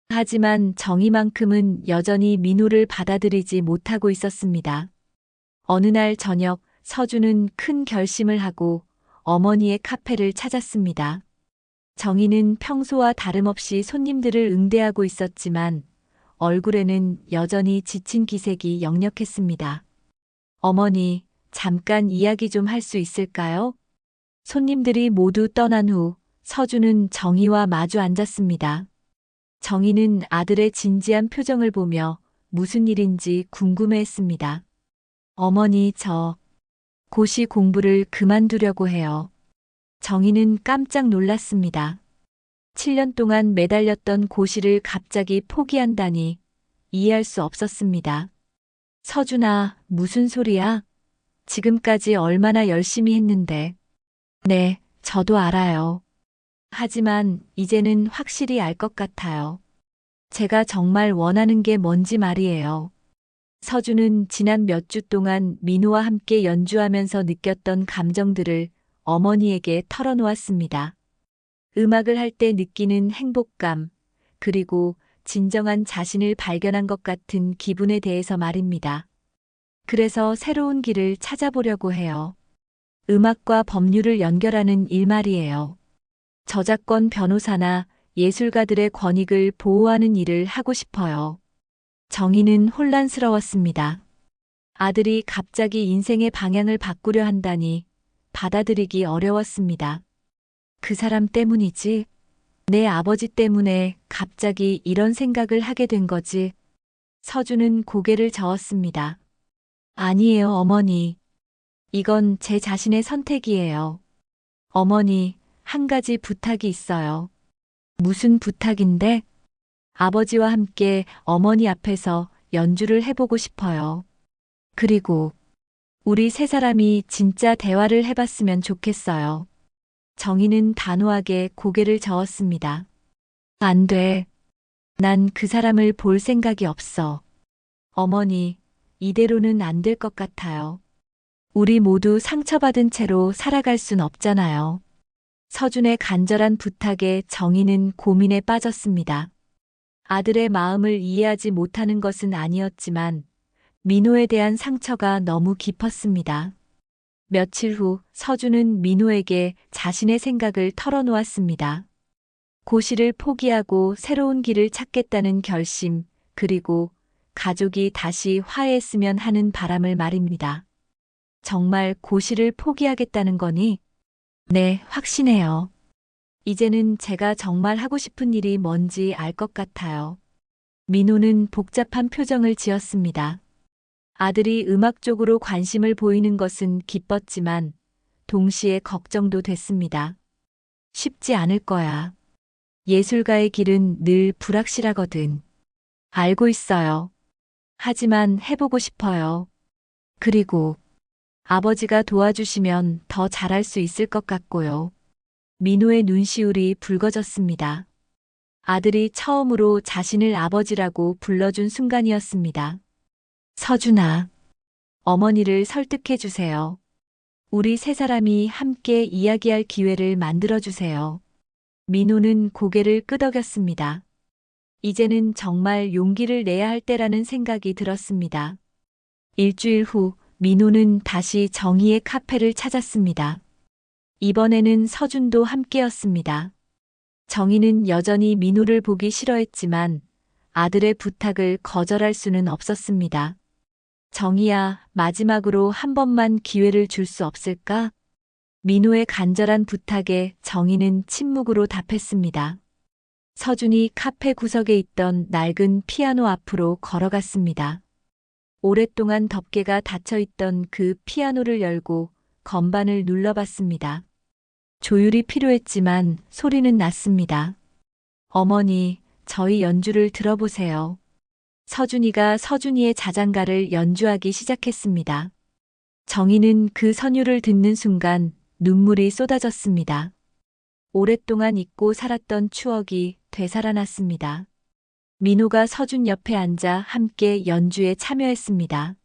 Speaker 1: 하지만 정이만큼은 여전히 민호를 받아들이지 못하고 있었습니다. 어느 날 저녁 서준은 큰 결심을 하고 어머니의 카페를 찾았습니다. 정희는 평소와 다름없이 손님들을 응대하고 있었지만 얼굴에는 여전히 지친 기색이 역력했습니다. 어머니, 잠깐 이야기 좀 할 수 있을까요? 손님들이 모두 떠난 후 서준은 정희와 마주 앉았습니다. 정희는 아들의 진지한 표정을 보며 무슨 일인지 궁금해했습니다. 어머니, 저 고시 공부를 그만두려고 해요. 정희는 깜짝 놀랐습니다. 7년 동안 매달렸던 고시를 갑자기 포기한다니 이해할 수 없었습니다. 서준아, 무슨 소리야? 지금까지 얼마나 열심히 했는데. 네, 저도 알아요. 하지만 이제는 확실히 알 것 같아요. 제가 정말 원하는 게 뭔지 말이에요. 서준은 지난 몇 주 동안 민호와 함께 연주하면서 느꼈던 감정들을 어머니에게 털어놓았습니다. 음악을 할 때 느끼는 행복감, 그리고 진정한 자신을 발견한 것 같은 기분에 대해서 말입니다. 그래서 새로운 길을 찾아보려고 해요. 음악과 법률을 연결하는 일 말이에요. 저작권 변호사나 예술가들의 권익을 보호하는 일을 하고 싶어요. 정희는 혼란스러웠습니다. 아들이 갑자기 인생의 방향을 바꾸려 한다니 받아들이기 어려웠습니다. 그 사람 때문이지? 내 아버지 때문에 갑자기 이런 생각을 하게 된 거지? 서준은 고개를 저었습니다. 아니에요, 어머니. 이건 제 자신의 선택이에요. 어머니, 한 가지 부탁이 있어요. 무슨 부탁인데? 아버지와 함께 어머니 앞에서 연주를 해보고 싶어요. 그리고 우리 세 사람이 진짜 대화를 해봤으면 좋겠어요. 정희는 단호하게 고개를 저었습니다. 안 돼. 난 그 사람을 볼 생각이 없어. 어머니, 이대로는 안 될 것 같아요. 우리 모두 상처받은 채로 살아갈 순 없잖아요. 서준의 간절한 부탁에 정희는 고민에 빠졌습니다. 아들의 마음을 이해하지 못하는 것은 아니었지만 민호에 대한 상처가 너무 깊었습니다. 며칠 후 서준은 민호에게 자신의 생각을 털어놓았습니다. 고시를 포기하고 새로운 길을 찾겠다는 결심, 그리고 가족이 다시 화해했으면 하는 바람을 말입니다. 정말 고시를 포기하겠다는 거니? 네, 확신해요. 이제는 제가 정말 하고 싶은 일이 뭔지 알 것 같아요. 민호는 복잡한 표정을 지었습니다. 아들이 음악 쪽으로 관심을 보이는 것은 기뻤지만 동시에 걱정도 됐습니다. 쉽지 않을 거야. 예술가의 길은 늘 불확실하거든. 알고 있어요. 하지만 해보고 싶어요. 그리고 아버지가 도와주시면 더 잘할 수 있을 것 같고요. 민호의 눈시울이 붉어졌습니다. 아들이 처음으로 자신을 아버지라고 불러준 순간이었습니다. 서준아, 어머니를 설득해 주세요. 우리 세 사람이 함께 이야기할 기회를 만들어 주세요. 민호는 고개를 끄덕였습니다. 이제는 정말 용기를 내야 할 때라는 생각이 들었습니다. 일주일 후 민호는 다시 정희의 카페를 찾았습니다. 이번에는 서준도 함께였습니다. 정희는 여전히 민호를 보기 싫어했지만 아들의 부탁을 거절할 수는 없었습니다. 정희야, 마지막으로 한 번만 기회를 줄 수 없을까? 민호의 간절한 부탁에 정희는 침묵으로 답했습니다. 서준이 카페 구석에 있던 낡은 피아노 앞으로 걸어갔습니다. 오랫동안 덮개가 닫혀 있던 그 피아노를 열고 건반을 눌러봤습니다. 조율이 필요했지만 소리는 났습니다. 어머니, 저희 연주를 들어보세요. 서준이가 서준이의 자장가를 연주하기 시작했습니다. 정희는 그 선율을 듣는 순간 눈물이 쏟아졌습니다. 오랫동안 잊고 살았던 추억이 되살아났습니다. 민호가 서준 옆에 앉아 함께 연주에 참여했습니다.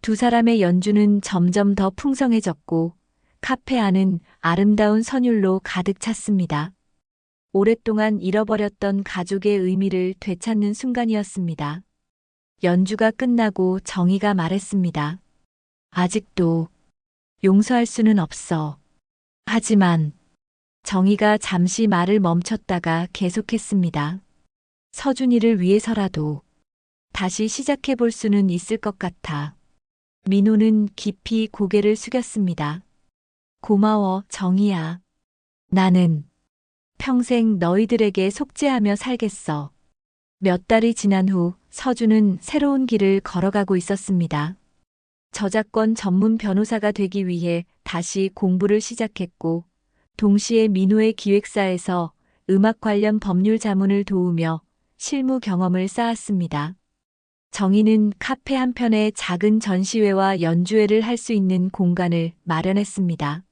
Speaker 1: 두 사람의 연주는 점점 더 풍성해졌고 카페 안은 아름다운 선율로 가득 찼습니다. 오랫동안 잃어버렸던 가족의 의미를 되찾는 순간이었습니다. 연주가 끝나고 정희가 말했습니다. 아직도 용서할 수는 없어. 하지만 정희가 잠시 말을 멈췄다가 계속했습니다. 서준이를 위해서라도 다시 시작해 볼 수는 있을 것 같아. 민호는 깊이 고개를 숙였습니다. 고마워, 정희야. 나는 평생 너희들에게 속죄하며 살겠어. 몇 달이 지난 후 서준은 새로운 길을 걸어가고 있었습니다. 저작권 전문 변호사가 되기 위해 다시 공부를 시작했고, 동시에 민호의 기획사에서 음악 관련 법률 자문을 도우며 실무 경험을 쌓았습니다. 정희는 카페 한편에 작은 전시회와 연주회를 할 수 있는 공간을 마련했습니다.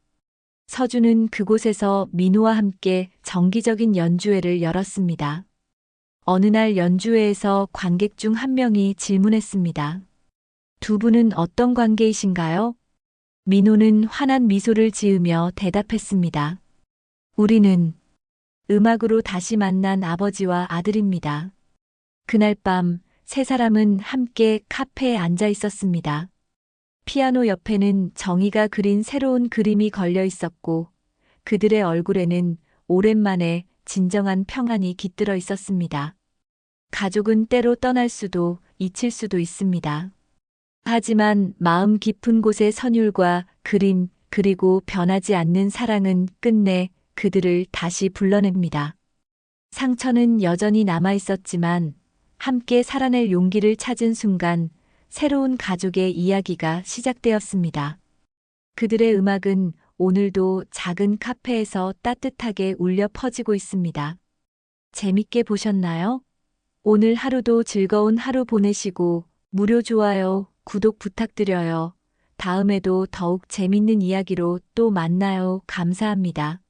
Speaker 1: 서준은 그곳에서 민호와 함께 정기적인 연주회를 열었습니다. 어느 날 연주회에서 관객 중 한 명이 질문했습니다. 두 분은 어떤 관계이신가요? 민호는 환한 미소를 지으며 대답했습니다. 우리는 음악으로 다시 만난 아버지와 아들입니다. 그날 밤 세 사람은 함께 카페에 앉아 있었습니다. 피아노 옆에는 정희가 그린 새로운 그림이 걸려 있었고 그들의 얼굴에는 오랜만에 진정한 평안이 깃들어 있었습니다. 가족은 때로 떠날 수도 잊힐 수도 있습니다. 하지만 마음 깊은 곳의 선율과 그림 그리고 변하지 않는 사랑은 끝내 그들을 다시 불러냅니다. 상처는 여전히 남아 있었지만 함께 살아낼 용기를 찾은 순간 새로운 가족의 이야기가 시작되었습니다. 그들의 음악은 오늘도 작은 카페에서 따뜻하게 울려 퍼지고 있습니다. 재밌게 보셨나요? 오늘 하루도 즐거운 하루 보내시고 무료 좋아요, 구독 부탁드려요. 다음에도 더욱 재밌는 이야기로 또 만나요. 감사합니다.